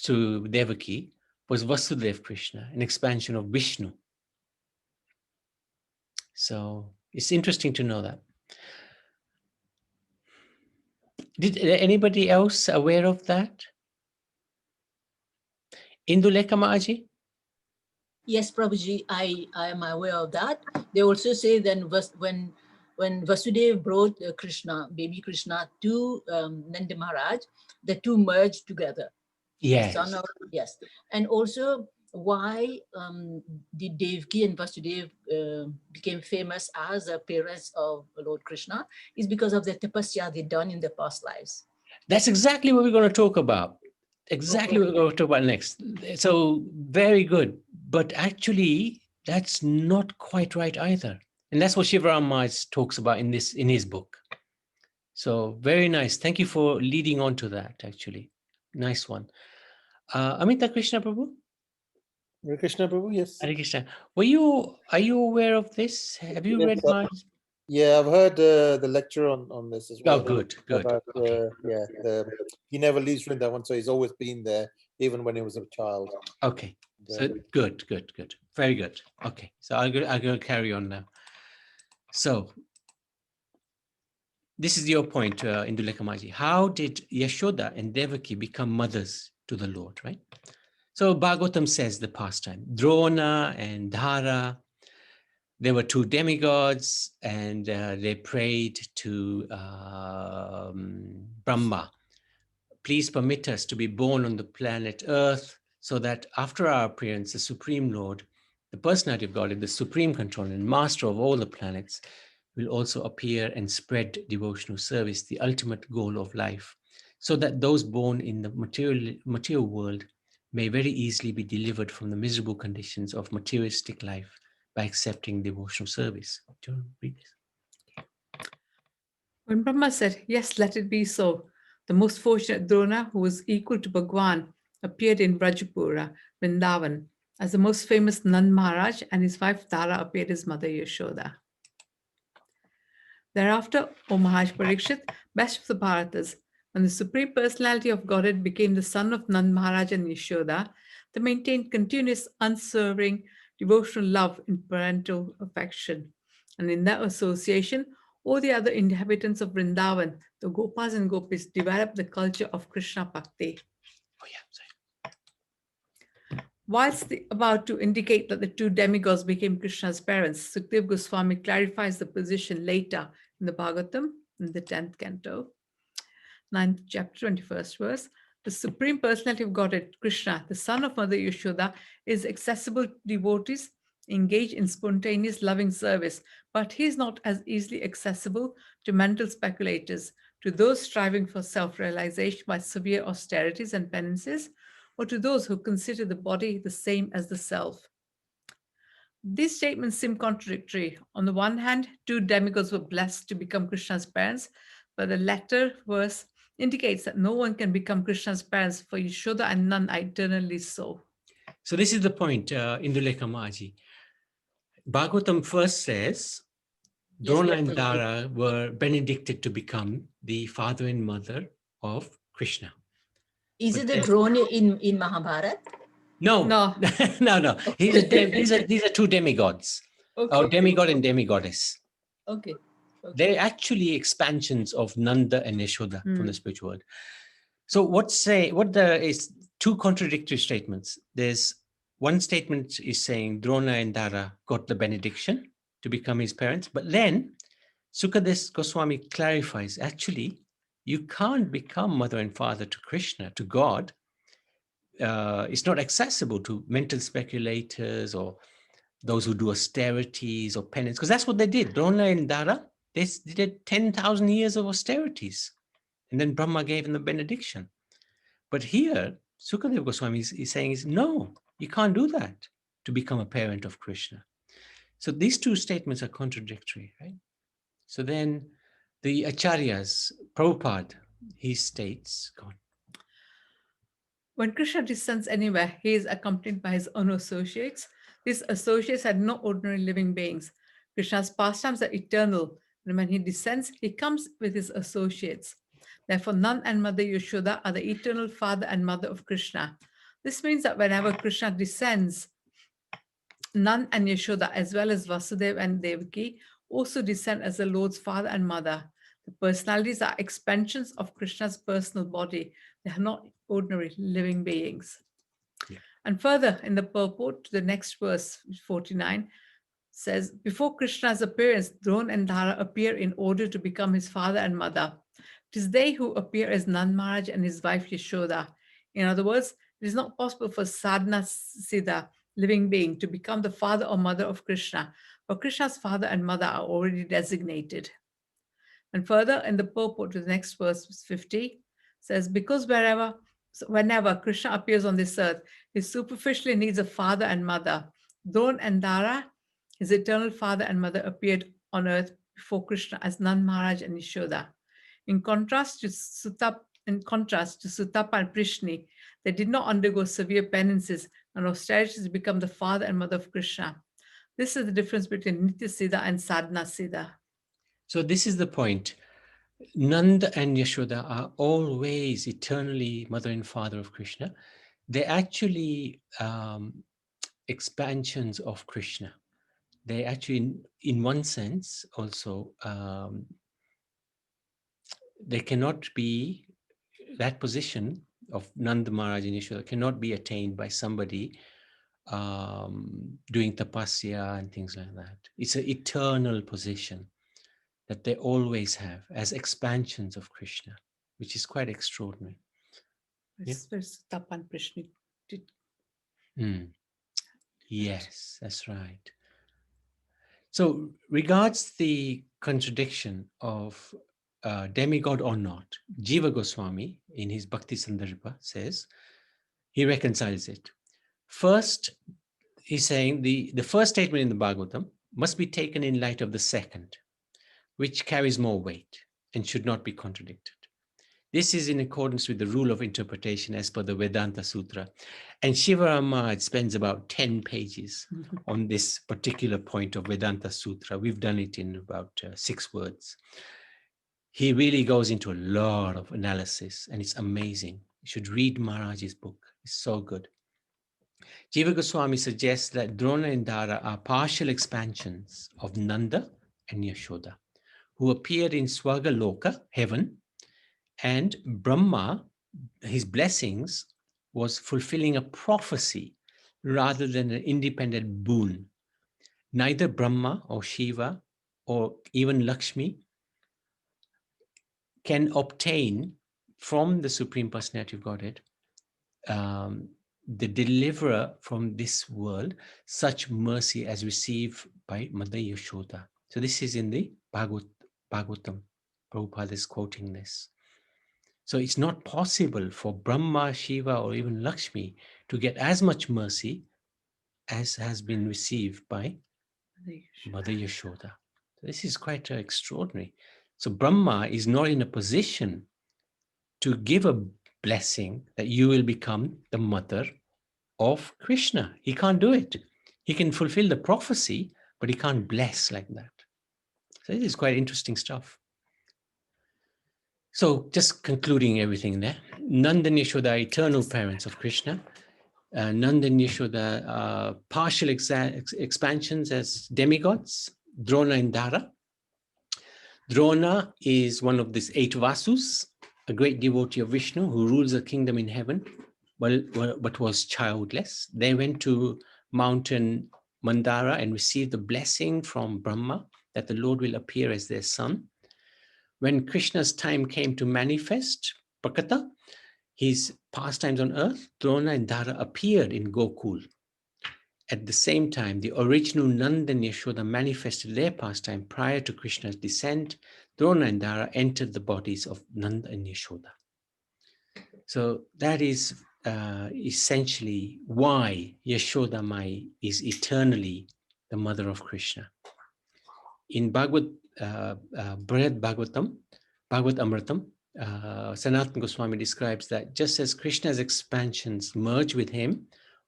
to Devaki, was Vasudev Krishna, an expansion of Vishnu. So it's interesting to know that. Did anybody else aware of that? Indulekha Maaji? Yes, Prabhuji, I am aware of that. They also say then when Vasudev brought Krishna, baby Krishna, to Nanda Maharaj, the two merged together. Yes. Son of, yes. And also why the Devaki and Vasudev became famous as the parents of Lord Krishna is because of the tapasya they done in their past lives. That's exactly what we're going to talk about. Exactly what we're going to talk about next. So very good. But actually, that's not quite right either. And that's what Shivaram Maharaj talks about in his book. So very nice. Thank you for leading on to that, actually. Nice one. Amita Krishna Prabhu? Hare Krishna Prabhu, yes. Hare Krishna. Are you aware of this? Have you read Maharaj? Yeah, I've heard the lecture on this as well. Oh, good. About, Okay. he never leaves Vrindavan, so he's always been there, even when he was a child. Okay. So good. Very good. Okay. So I'm going to carry on now. So this is your point, Indulekha Maaji. How did Yashoda and Devaki become mothers to the Lord, right? So Bhagavatam says the pastime. Drona and Dhara, there were two demigods, and they prayed to Brahma. Please permit us to be born on the planet Earth so that after our appearance, the Supreme Lord, the personality of God, the supreme controller and master of all the planets, will also appear and spread devotional service, the ultimate goal of life, so that those born in the material world may very easily be delivered from the miserable conditions of materialistic life by accepting devotional service. Do you read this? When Brahma said, yes, let it be so, the most fortunate Drona, who was equal to Bhagwan, appeared in Vrajapura, Vrindavan, as the most famous Nand Maharaj, and his wife Tara appeared as Mother Yashoda. Thereafter, O Maharaj Parikshit, best of the Bharatas, when the Supreme Personality of Godhead became the son of Nand Maharaj and Yashoda, they maintained continuous, unswerving, devotional love in parental affection. And in that association, all the other inhabitants of Vrindavan, the Gopas and Gopis, developed the culture of Krishna Bhakti. Oh, yeah, sorry. Whilst about to indicate that the two demigods became Krishna's parents, Sukdev Goswami clarifies the position later in the Bhagavatam, in the 10th canto, 9th chapter, 21st verse, The Supreme Personality of Godhead, Krishna, the son of Mother Yashoda, is accessible to devotees engaged in spontaneous loving service, but he is not as easily accessible to mental speculators, to those striving for self-realization by severe austerities and penances, or to those who consider the body the same as the self. These statements seem contradictory. On the one hand, two demigods were blessed to become Krishna's parents, but the latter verse indicates that no one can become Krishna's parents, for Yashoda and none are eternally so. So this is the point, Indulekha Maji. Bhagavatam first says, Drona and Dara were benedicted to become the father and mother of Krishna. Is it a drone in Mahabharata? No, No. no. These are two demigods, or demigod and demigoddess. Okay. They're actually expansions of Nanda and Yashoda from the spiritual world. So there is two contradictory statements. There's one statement is saying Drona and Dara got the benediction to become his parents, but then Sukadev Goswami clarifies, actually, you can't become mother and father to Krishna, to God. It's not accessible to mental speculators or those who do austerities or penance, because that's what they did. Drona and Dara, they did 10,000 years of austerities, and then Brahma gave them the benediction. But here, Sukadev Goswami is saying, no, you can't do that to become a parent of Krishna. So these two statements are contradictory, right? So then the Acharyas, Prabhupada, he states, God. When Krishna descends anywhere, he is accompanied by his own associates. These associates are no ordinary living beings. Krishna's pastimes are eternal, and when he descends, he comes with his associates. Therefore, Nand and Mother Yashoda are the eternal father and mother of Krishna. This means that whenever Krishna descends, Nand and Yashoda, as well as Vasudeva and Devaki, also descend as the Lord's father and mother. The personalities are expansions of Krishna's personal body. They are not ordinary living beings. Yeah. And further, in the purport to the next verse, 49, says, before Krishna's appearance, Drona and Dara appear in order to become his father and mother. It is they who appear as Nand Maharaj and his wife Yashoda. In other words, it is not possible for sadhana siddha, living being, to become the father or mother of Krishna, for Krishna's father and mother are already designated. And further, in the purport to the next verse, 50, says, because whenever Krishna appears on this earth, he superficially needs a father and mother. Drona and Dara, his eternal father and mother, appeared on earth before Krishna as Nand Maharaj and Yashoda. In contrast to Sutapa and Prishni, they did not undergo severe penances and austerities to become the father and mother of Krishna. This is the difference between Nitya Siddha and Sadhana Siddha. So this is the point. Nanda and Yashoda are always eternally mother and father of Krishna. They're actually expansions of Krishna. They actually, in one sense, also, they cannot be, that position of Nanda Maharaj and Yashoda cannot be attained by somebody doing tapasya and things like that. It's an eternal position that they always have as expansions of Krishna, which is quite extraordinary. That's where Sutapa and Prishni did. Yes, that's right. So regards the contradiction of demigod or not, Jiva Goswami in his Bhakti Sandarbha says, he reconciles it. First, he's saying the first statement in the Bhagavatam must be taken in light of the second, which carries more weight and should not be contradicted. This is in accordance with the rule of interpretation as per the Vedanta Sutra. And Shiva Maharaj spends about 10 pages on this particular point of Vedanta Sutra. We've done it in about 6 words. He really goes into a lot of analysis, and it's amazing. You should read Maharaj's book. It's so good. Jiva Goswami suggests that Drona and Dara are partial expansions of Nanda and Yashoda, who appeared in Swarga Loka, heaven, and Brahma, his blessings, was fulfilling a prophecy rather than an independent boon. Neither Brahma or Shiva or even Lakshmi can obtain from the Supreme Personality of Godhead, the deliverer from this world, such mercy as received by Mother Yashoda. So this is in the Bhagavatam. Prabhupada is quoting this. So it's not possible for Brahma, Shiva, or even Lakshmi to get as much mercy as has been received by Mother Yashoda. So this is quite extraordinary. So Brahma is not in a position to give a blessing that you will become the mother of Krishna. He can't do it. He can fulfill the prophecy, but he can't bless like that. So this is quite interesting stuff. So just concluding everything there, Nanda and Yashoda are eternal parents of Krishna. Nanda and Yashoda are partial expansions as demigods, Drona and Dara. Drona is one of these 8 Vasus, a great devotee of Vishnu who rules a kingdom in heaven, but was childless. They went to mountain Mandara and received the blessing from Brahma that the Lord will appear as their son. When Krishna's time came to manifest, Prakata, his pastimes on earth, Drona and Dara appeared in Gokul. At the same time, the original Nanda and Yashoda manifested their pastime prior to Krishna's descent. Drona and Dara entered the bodies of Nanda and Yashoda. So that is essentially why Yashodamayi is eternally the mother of Krishna. In Bhagavad Bhagavad Amritam, Sanatana Goswami describes that just as Krishna's expansions merge with him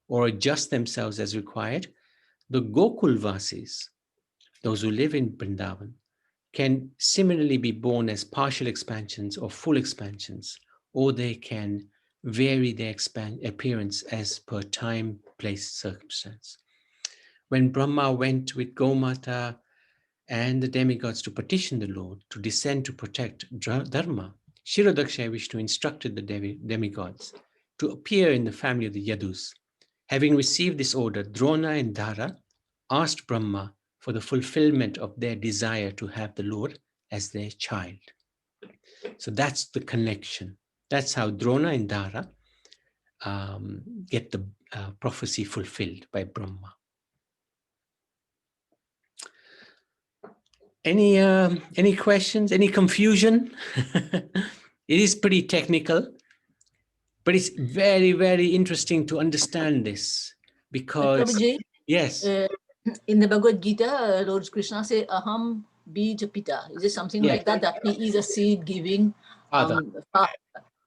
or adjust themselves as required, the Gokul Vasis, those who live in Vrindavan, can similarly be born as partial expansions or full expansions, or they can vary their appearance as per time, place, circumstance. When Brahma went with Gomata and the demigods to petition the Lord to descend to protect Dharma, Kshirodakshaya Vishnu instructed the demigods to appear in the family of the Yadus. Having received this order, Drona and Dara asked Brahma for the fulfillment of their desire to have the Lord as their child. So that's the connection. That's how Drona and Dara get the prophecy fulfilled by Brahma. Any questions? Any confusion? It is pretty technical, but it's very, very interesting to understand this because Prabhuji, yes, in the Bhagavad Gita, Lord Krishna says, Aham Bija Pita. Is it something Yes. like that? That he is a seed giving Father. father.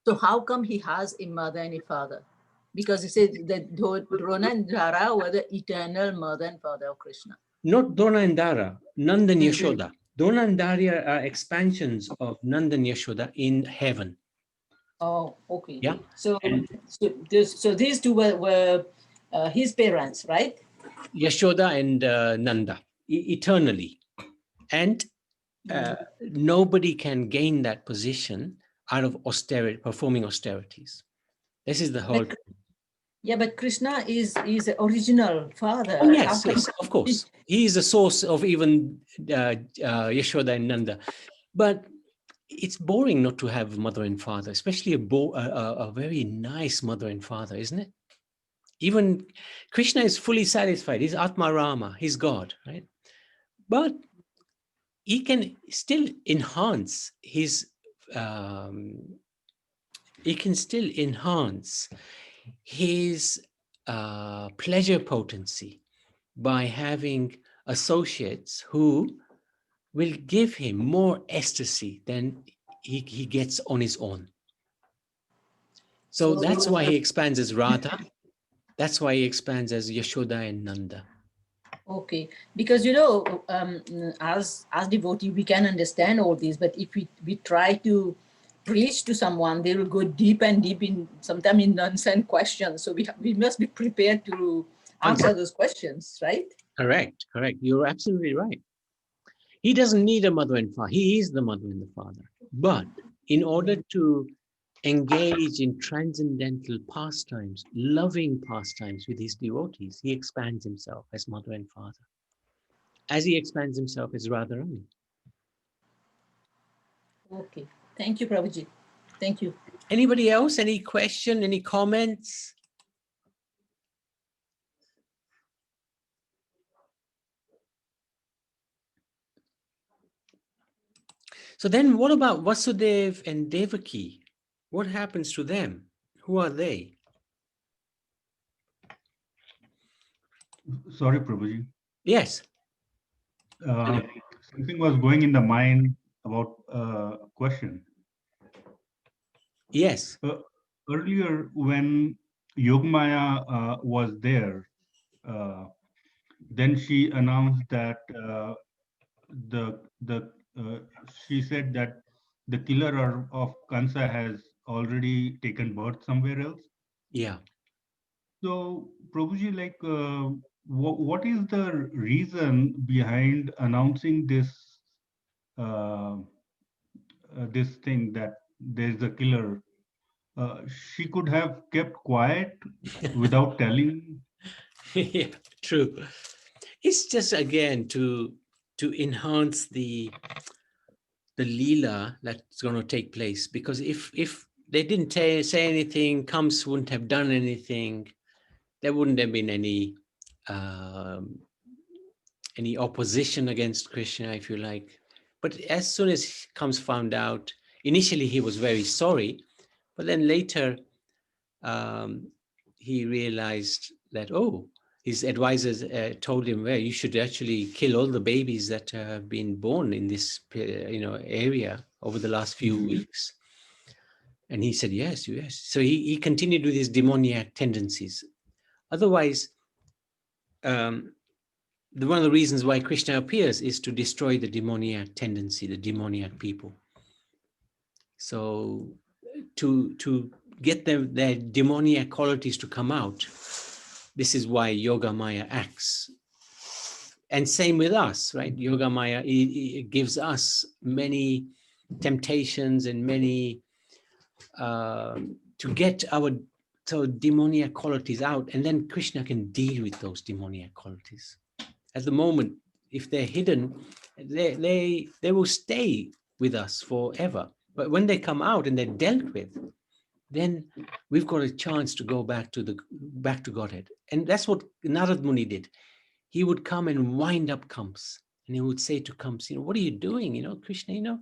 So how come he has a mother and a father? Because he said that Drona and Dara were the eternal mother and father of Krishna. Not Drona and Dara, Nanda and Yashoda. Drona and Dara are expansions of Nanda and Yashoda in heaven. Oh, okay. Yeah. So these two were his parents, right? Yashoda and Nanda, eternally. And nobody can gain that position out of austerity, performing austerities. This is the whole. Yeah, but Krishna is the original father. Oh, yes, yes, of course. He is the source of even Yashoda and Nanda. But it's boring not to have mother and father, especially a very nice mother and father, isn't it? Even Krishna is fully satisfied. He's Atma Rama. He's God, right? But he can still enhance his. He can still enhance his pleasure potency by having associates who will give him more ecstasy than he gets on his own. So that's why he expands as Radha. That's why he expands as Yashoda and Nanda. Okay, because as devotee, we can understand all these, but if we try to preach to someone, they will go deep and deep in sometimes in nonsense questions. So we must be prepared to answer those questions, right? Correct. You're absolutely right. He doesn't need a mother and father. He is the mother and the father. But in order to engage in transcendental pastimes, loving pastimes with his devotees, he expands himself as mother and father, as he expands himself as Radharani. Okay, thank you, Prabhuji. Thank you. Anybody else? Any question? Any comments? So then what about Vasudev and Devaki? What happens to them? Who are they? Sorry, Prabhuji. Yes. Something was going in the mind about a question. Yes. Earlier, when Yogamaya was there, then she announced that she said that the killer of Kansa has already taken birth somewhere else. Yeah. So, Prabhuji, like, what is the reason behind announcing this this thing that there's a killer? She could have kept quiet without telling. Yeah, true. It's just again to enhance the Leela that's going to take place, because if they didn't say anything, Kams wouldn't have done anything, there wouldn't have been any opposition against Krishna, if you like. But as soon as Kams found out, initially he was very sorry, but then later he realized that, oh, his advisors told him, well, you should actually kill all the babies that have been born in this area over the last few weeks. And he said, yes, yes. So he continued with his demoniac tendencies. Otherwise, one of the reasons why Krishna appears is to destroy the demoniac tendency, the demoniac people. So to get their demoniac qualities to come out, this is why Yogamaya acts. And same with us, right? Yogamaya it gives us many temptations and many to get our demoniac qualities out, and then Krishna can deal with those demoniac qualities. At the moment, if they're hidden, they will stay with us forever. But when they come out and they're dealt with, then we've got a chance to go back to Godhead. And that's what Narad Muni did. He would come and wind up Kams, and he would say to Kams, what are you doing? Krishna,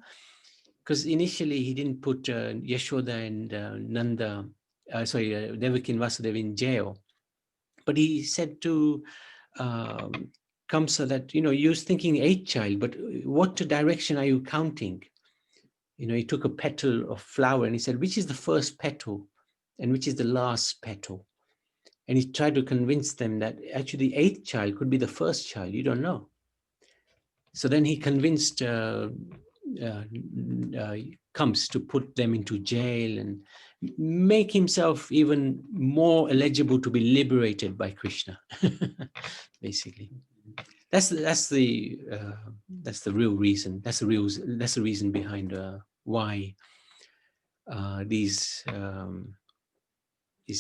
because initially he didn't put Yashoda and Devaki and Vasudeva in jail. But he said to Kamsa that, you're thinking 8th child, but what direction are you counting? He took a petal of flower and he said, which is the first petal and which is the last petal? And he tried to convince them that actually the 8th child could be the first child. You don't know. So then he convinced Kams to put them into jail and make himself even more eligible to be liberated by Krishna. Basically, that's the real reason. That's the reason behind why these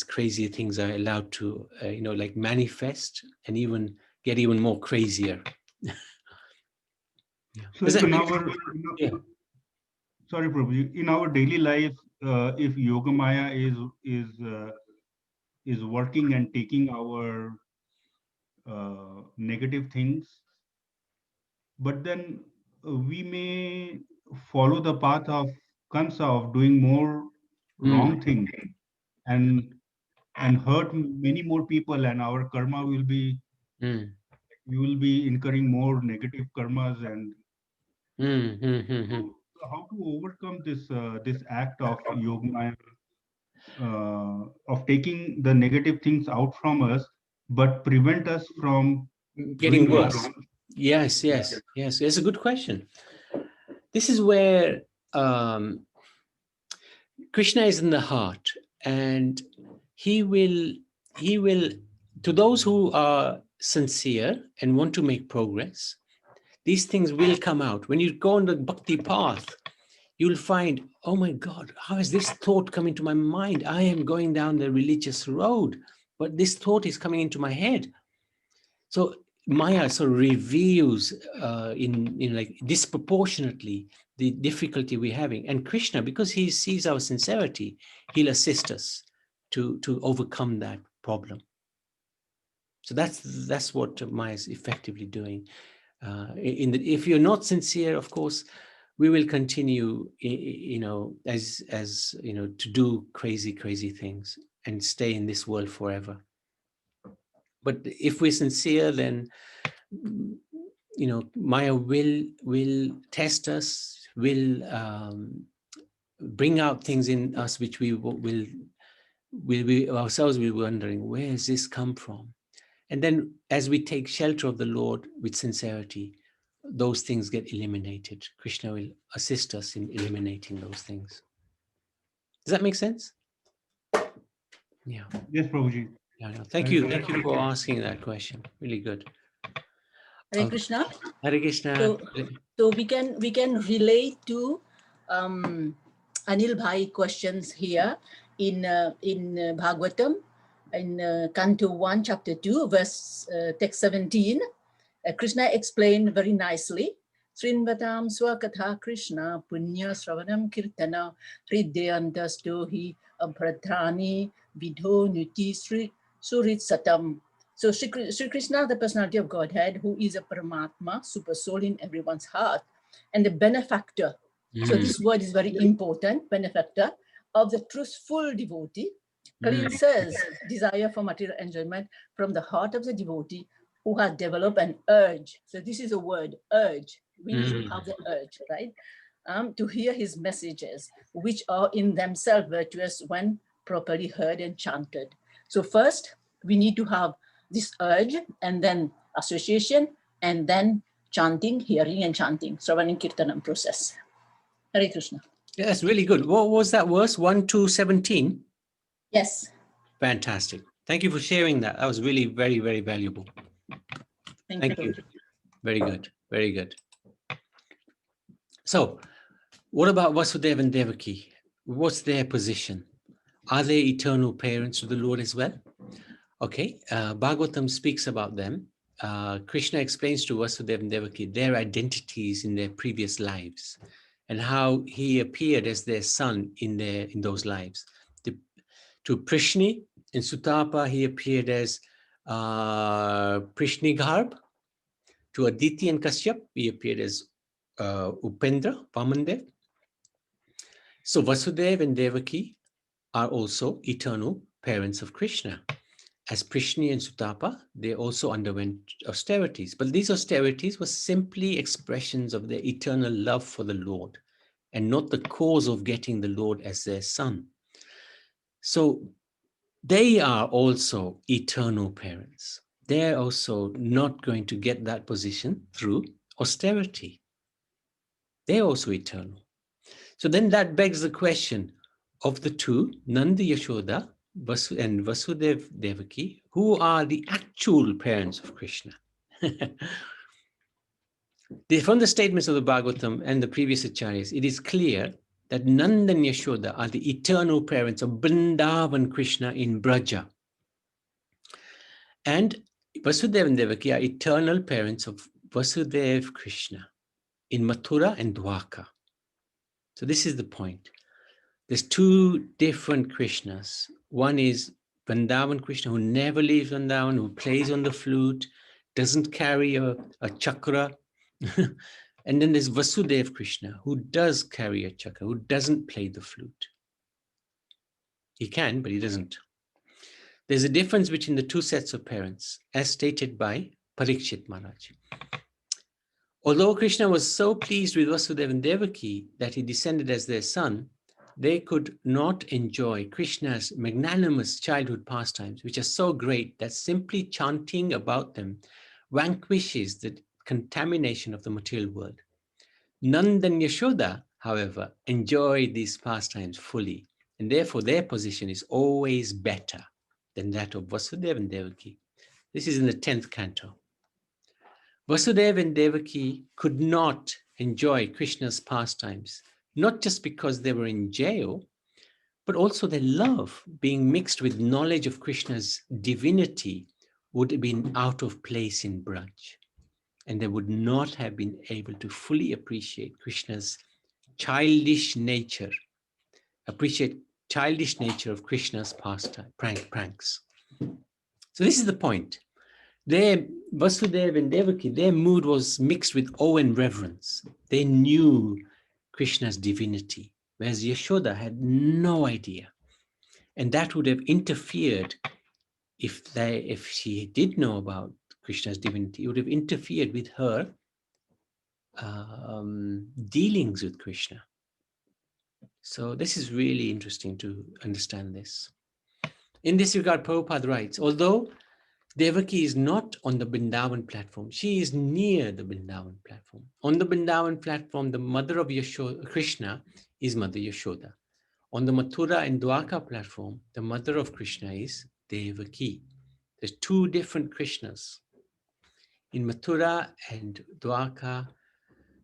crazy things are allowed to like manifest and even get even more crazier. So sorry, Prabhu, in our daily life, if Yogamaya is working and taking our negative things, but then we may follow the path of Kansa of doing more wrong things and hurt many more people, and our karma will be we will be incurring more negative karmas. And so how to overcome this act of Yogamaya, of taking the negative things out from us, but prevent us from getting worse. Yes. It's a good question. This is where Krishna is in the heart, and he will, to those who are sincere and want to make progress, these things will come out. When you go on the bhakti path, you'll find, oh my God, how has this thought come into my mind? I am going down the religious road, but this thought is coming into my head. So Maya sort of reveals in like disproportionately the difficulty we're having. And Krishna, because he sees our sincerity, he'll assist us to overcome that problem. So that's what Maya is effectively doing. If you're not sincere, of course, we will continue, as to do crazy things and stay in this world forever. But if we're sincere, then Maya will test us, will bring out things in us which we ourselves will be wondering, where has this come from? And then as we take shelter of the Lord with sincerity, those things get eliminated. Krishna will assist us in eliminating those things. Does that make sense? Yeah. Yes, Prabhuji. Yeah, no, thank you for asking that question. Really good. Hare Krishna. Hare Krishna. So we can relate to Anil Bhai questions here in Bhagavatam, in Canto 1, Chapter 2, verse text 17. Krishna explained very nicely. Srinvatam swakatha Krishna punya sravanam kirtana hridyantasto hi abhradrani vidho nuti surit satam. So Sri Krishna, the personality of Godhead, who is a Paramatma, super soul in everyone's heart, and the benefactor. So this word is very important, benefactor of the truthful devotee, cleanses desire for material enjoyment from the heart of the devotee who has developed an urge. So this is a word, urge. We should have the urge, right? To hear his messages, which are in themselves virtuous when properly heard and chanted. So first, we need to have this urge, and then association, and then chanting, hearing and chanting, Sravana Kirtanam process. Hare Krishna. Yeah, that's really good. What was that verse? 1 to 17? Yes. Fantastic. Thank you for sharing that. That was really very, very valuable. Thank you. Very good. Very good. So, what about Vasudeva and Devaki? What's their position? Are they eternal parents to the Lord as well? Okay, Bhagavatam speaks about them. Krishna explains to Vasudeva and Devaki their identities in their previous lives and how he appeared as their son in those lives. To Prishni in Sutapa, he appeared as Prishnigarbh. To Aditi and Kashyap, he appeared as Upendra, Vamandev. So Vasudeva and Devaki are also eternal parents of Krishna. As Prishni and Sutapa, they also underwent austerities. But these austerities were simply expressions of their eternal love for the Lord and not the cause of getting the Lord as their son. So they are also eternal parents. They're also not going to get that position through austerity. They're also eternal. So then that begs the question of the two, Nanda Yashoda and Vasudeva Devaki, who are the actual parents of Krishna. From the statements of the Bhagavatam and the previous acharyas, it is clear that Nanda and Yashoda are the eternal parents of Vrindavan Krishna in Braja. And Vasudeva and Devaki are eternal parents of Vasudeva Krishna in Mathura and Dwarka. So this is the point. There's two different Krishnas. One is Vrindavan Krishna, who never leaves Vrindavan, who plays on the flute, doesn't carry a chakra. And then there's Vasudeva Krishna, who does carry a chakra, who doesn't play the flute. He can, but he doesn't. There's a difference between the two sets of parents, as stated by Parikshit Maharaj. Although Krishna was so pleased with Vasudeva and Devaki that he descended as their son, they could not enjoy Krishna's magnanimous childhood pastimes, which are so great that simply chanting about them vanquishes the contamination of the material world. Nanda and Yashoda, however, enjoy these pastimes fully, and therefore their position is always better than that of Vasudeva and Devaki. This is in the 10th canto. Vasudeva and Devaki could not enjoy Krishna's pastimes, not just because they were in jail, but also their love being mixed with knowledge of Krishna's divinity would have been out of place in Braj. And they would not have been able to fully appreciate Krishna's childish nature, appreciate childish nature of Krishna's pastime, pranks. So this is the point. Vasudeva and Devaki, their mood was mixed with awe and reverence. They knew Krishna's divinity, whereas Yashoda had no idea. And that would have interfered if she did know about Krishna's divinity, it would have interfered with her dealings with Krishna. So this is really interesting to understand this. In this regard, Prabhupada writes, although Devaki is not on the Vrindavan platform, she is near the Vrindavan platform. On the Vrindavan platform, the mother of Krishna is Mother Yashoda. On the Mathura and Dwarka platform, the mother of Krishna is Devaki. There's two different Krishnas. In Mathura and Dwarka,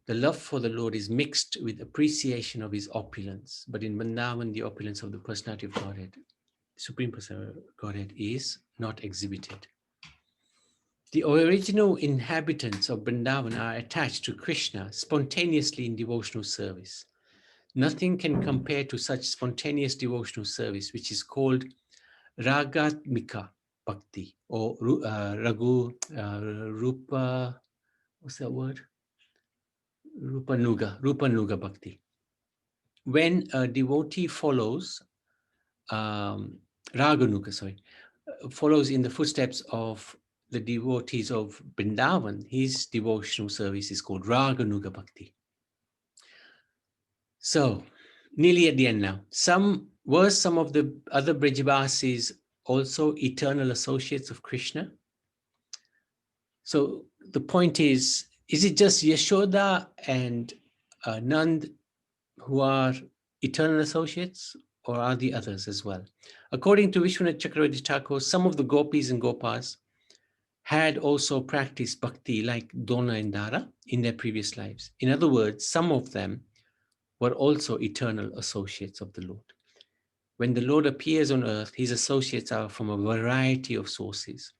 the love for the Lord is mixed with appreciation of his opulence. But in Vrindavan, the opulence of the personality of Godhead, Supreme Personality of Godhead, is not exhibited. The original inhabitants of Vrindavan are attached to Krishna spontaneously in devotional service. Nothing can compare to such spontaneous devotional service, which is called Ragatmika Bhakti, or Rupa, what's that word? Rupanuga Bhakti. When a devotee follows, Raganuga, follows in the footsteps of the devotees of Vrindavan, his devotional service is called Raganuga Bhakti. So, nearly at the end now. Some of the other Brajavasis also eternal associates of Krishna? So the point is it just Yashoda and Nand who are eternal associates, or are the others as well? According to Vishwanath Chakravarti Thakur, some of the gopis and gopas had also practiced bhakti like Dona and Dara in their previous lives. In other words, some of them were also eternal associates of the Lord. When the Lord appears on earth, his associates are from a variety of sources.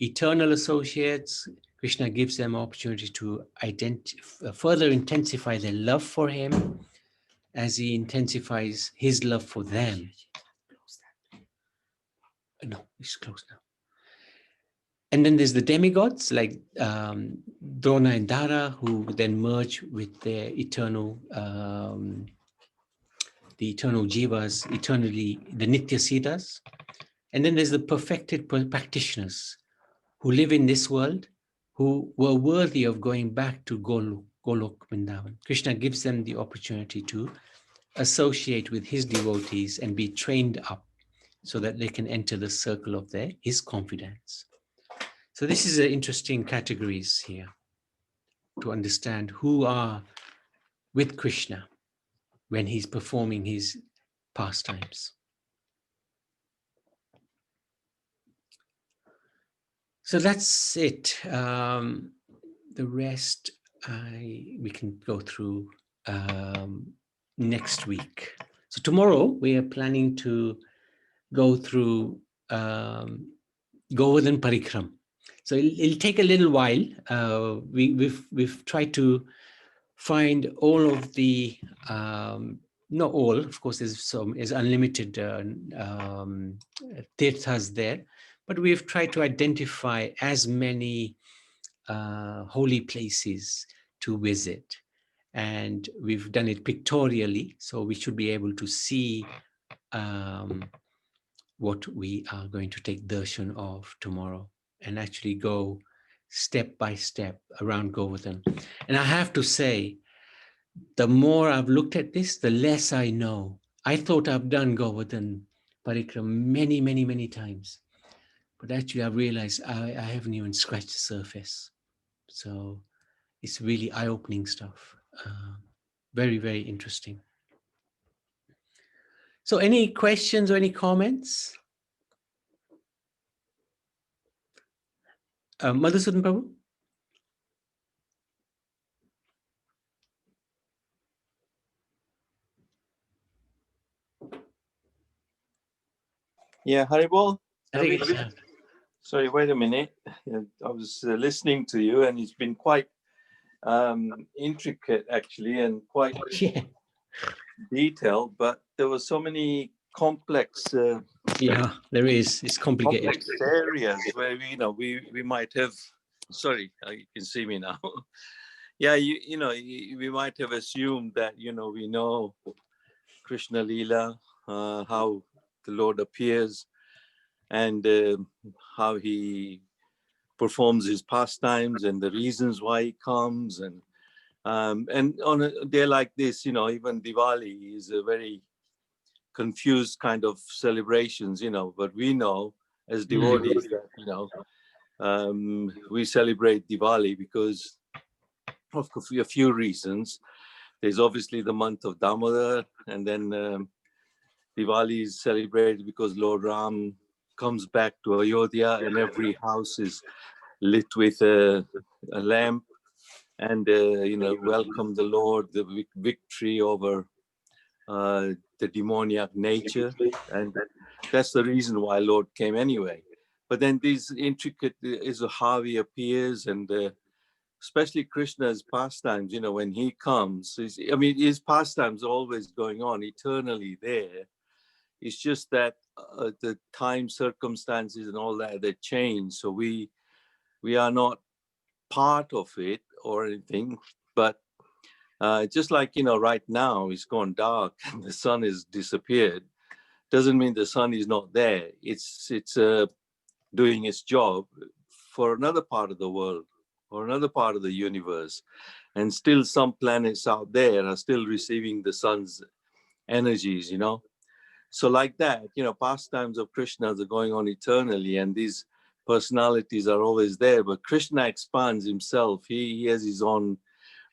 Eternal associates, Krishna gives them opportunity to further intensify their love for him as he intensifies his love for them. No, it's closed now. And then there's the demigods like Drona and Dara, who then merge with their eternal, the eternal jivas, eternally, the Nitya Siddhas. And then there's the perfected practitioners who live in this world, who were worthy of going back to Golok Vrindavan. Krishna gives them the opportunity to associate with his devotees and be trained up so that they can enter the circle of his confidence. So this is interesting categories here to understand who are with Krishna when he's performing his pastimes. So that's it. The rest we can go through next week. So tomorrow we are planning to go through Govardhan Parikram. So it'll take a little while. We've tried to find all of the not all, of course. There's unlimited tirthas there, but we've tried to identify as many holy places to visit, and we've done it pictorially, so we should be able to see what we are going to take darshan of tomorrow and actually go step by step around Govardhan. And I have to say, the more I've looked at this, the less I know. I thought I've done Govardhan Parikram many, many, many times, but actually I've realized I haven't even scratched the surface. So it's really eye-opening stuff. Very, very interesting. So any questions or any comments? Madhusudan Prabhu? Yeah, Haribol. Hare Sorry, wait a minute. I was listening to you, and it's been quite intricate, actually, and quite detail, but there were so many complex Yeah, there is. It's complicated. complex areas where we might have. Sorry, you can see me now. Yeah, we might have assumed that we know Krishna Leela, how the Lord appears, and how he performs his pastimes and the reasons why he comes, and on a day like this, even Diwali is a very confused kind of celebrations, but we know as devotees that we celebrate Diwali because of a few reasons. There's obviously the month of Damodara, and then Diwali is celebrated because Lord Ram comes back to Ayodhya, and every house is lit with a lamp, and welcome the Lord, the victory over the demoniac nature, and that's the reason why Lord came anyway. But then these intricate is how he appears, and especially Krishna's pastimes. When he comes, his pastimes are always going on, eternally there. It's just that the time, circumstances, and all that change. So we are not part of it or anything, but just like right now it's gone dark and the sun has disappeared, doesn't mean the sun is not there. It's doing its job for another part of the world or another part of the universe, and still some planets out there are still receiving the sun's energies. So like that, pastimes of Krishna are going on eternally, and these personalities are always there, but Krishna expands himself. He has his own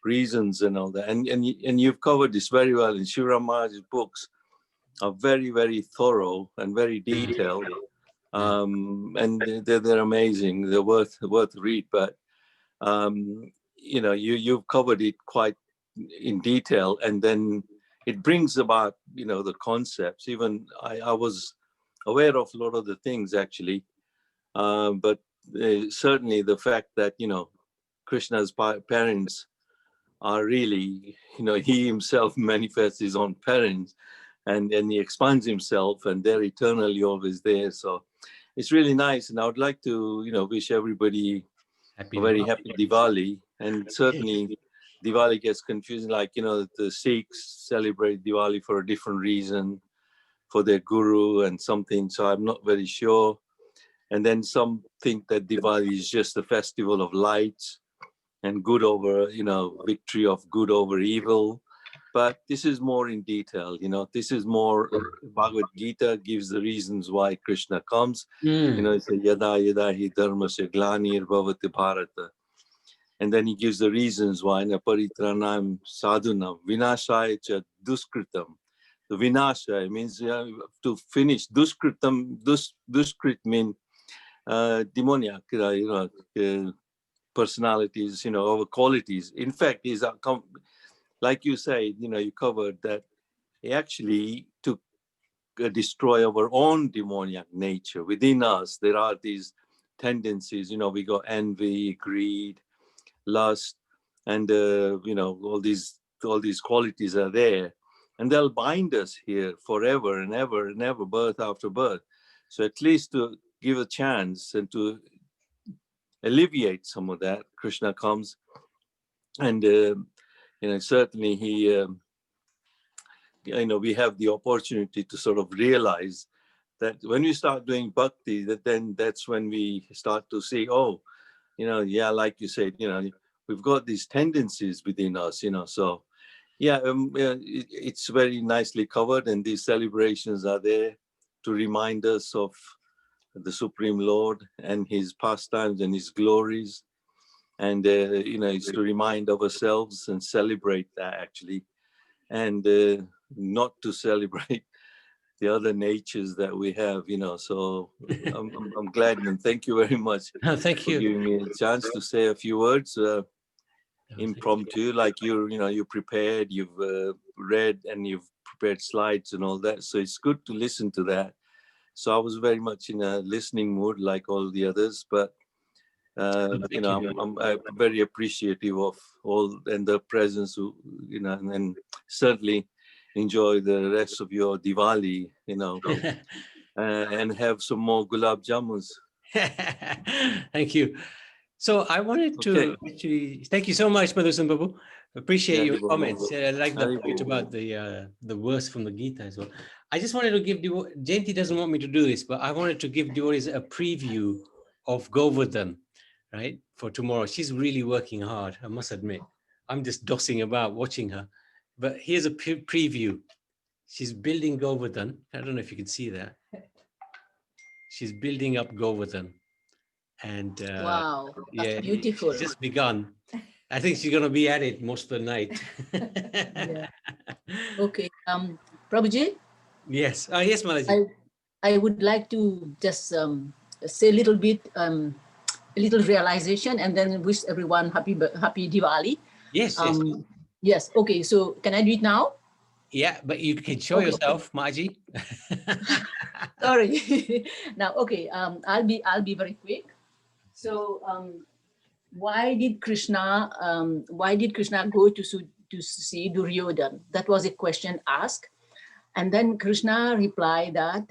reasons and all that, and you've covered this very well in Shivram Maharaj's books. Are very, very thorough and very detailed, and they're amazing. They're worth read. But you've covered it quite in detail, and then it brings about the concepts. Even I was aware of a lot of the things actually, but certainly the fact that Krishna's parents are really, he himself manifests his own parents, and he expands himself, and they're eternally always there. So it's really nice, and I would like to wish everybody a very happy Diwali. And certainly Diwali gets confusing, like the Sikhs celebrate Diwali for a different reason, for their guru and something, so I'm not very sure. And then some think that Diwali is just a festival of lights and good over, victory of good over evil. But this is more in detail, this is more, Bhagavad Gita gives the reasons why Krishna comes. It's a yada yada hi dharmasya glanir bhavati bharata. And then he gives the reasons why, paritranam sadhunam vinashaya cha duskritam. The vinasha means to finish. Duskritam, duskrit means demoniac, personalities, our qualities. In fact, is like you say, you covered that actually to destroy our own demoniac nature within us. There are these tendencies, we got envy, greed, lust, and all these qualities are there, and they'll bind us here forever and ever and ever, birth after birth. So at least to give a chance and to alleviate some of that, Krishna comes, and certainly he we have the opportunity to sort of realize that when we start doing bhakti, then that's when we start to see, like you said, we've got these tendencies within us, so it's very nicely covered, and these celebrations are there to remind us of the Supreme Lord and his pastimes and his glories, and it's to remind of ourselves and celebrate that actually, and not to celebrate the other natures that we have, so I'm glad, and thank you very much. Thank you for giving me a chance to say a few words impromptu, like you prepared, you've read, and you've prepared slides and all that, so it's good to listen to that. So I was very much in a listening mood like all the others, but I'm very appreciative of all and the presence, and certainly enjoy the rest of your Diwali, you know, and have some more gulab jamuns. Thank you. So I wanted to actually thank you so much, Madhusan Babu. Appreciate your comments. I like the point about the verse from the Gita as well. I just wanted to give Jayanti doesn't want me to do this, but I wanted to give devotees a preview of Govardhan, right, for tomorrow. She's really working hard, I must admit. I'm just dossing about watching her. But here's a preview. She's building Govardhan. I don't know if you can see that. She's building up Govardhan. And wow, that's yeah, beautiful. she's just begun. I think she's going to be at it most of the night. Yeah. Okay, Prabhuji? Yes. Yes, Malaji. I would like to just say a little bit, a little realization, and then wish everyone happy Diwali. Yes, yes. Yes, okay, so can I do it now? Yeah, but you can show yourself, Maji. Sorry. Now, okay, I'll be very quick. So, why did Krishna go to see Duryodhana? That was a question asked, and then Krishna replied that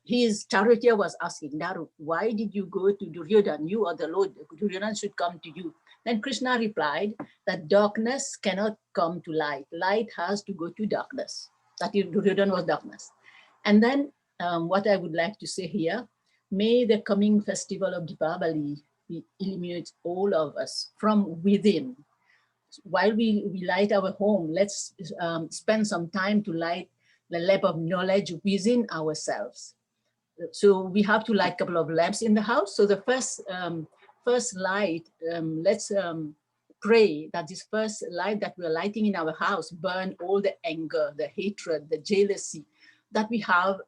his charioteer was asking, Daru, why did you go to Duryodhana? You are the Lord. Duryodhana should come to you. Then Krishna replied that darkness cannot come to light. Light has to go to darkness. That is, Duryodhana was darkness. And then what I would like to say here, may the coming festival of Diwali illuminate all of us from within. While we light our home, let's spend some time to light the lamp of knowledge within ourselves. So we have to light a couple of lamps in the house. So the first light, let's pray that this first light that we're lighting in our house burn all the anger, the hatred, the jealousy that we have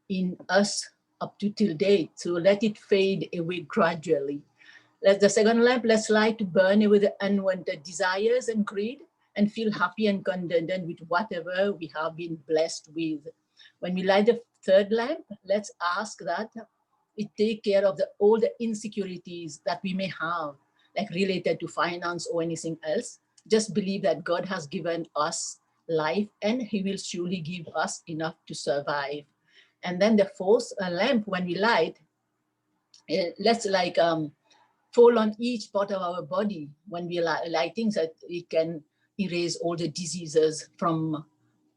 in us up to till date. So let it fade away gradually. Let the second lamp, let's light to burn away the unwanted desires and greed and feel happy and contented with whatever we have been blessed with. When we light the third lamp, let's ask that it take care of all the insecurities that we may have, like related to finance or anything else. Just believe that God has given us life and he will surely give us enough to survive. And then the fourth lamp, when we light, let's like fall on each part of our body when we are lighting, so that it can erase all the diseases from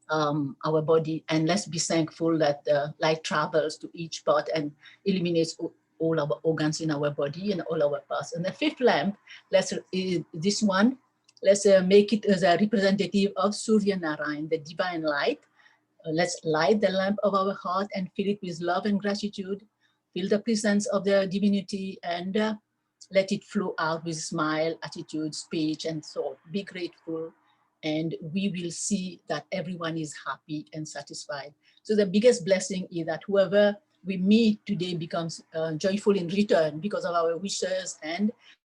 our body. And let's be thankful that the light travels to each part and eliminates all our organs in our body and all our parts. And the fifth lamp, let's make it as a representative of Surya Narayan, the divine light. Let's light the lamp of our heart and fill it with love and gratitude. Feel the presence of the divinity and let it flow out with smile, attitude, speech, and thought. Be grateful, and we will see that everyone is happy and satisfied. So the biggest blessing is that whoever we meet today becomes joyful in return because of our wishes and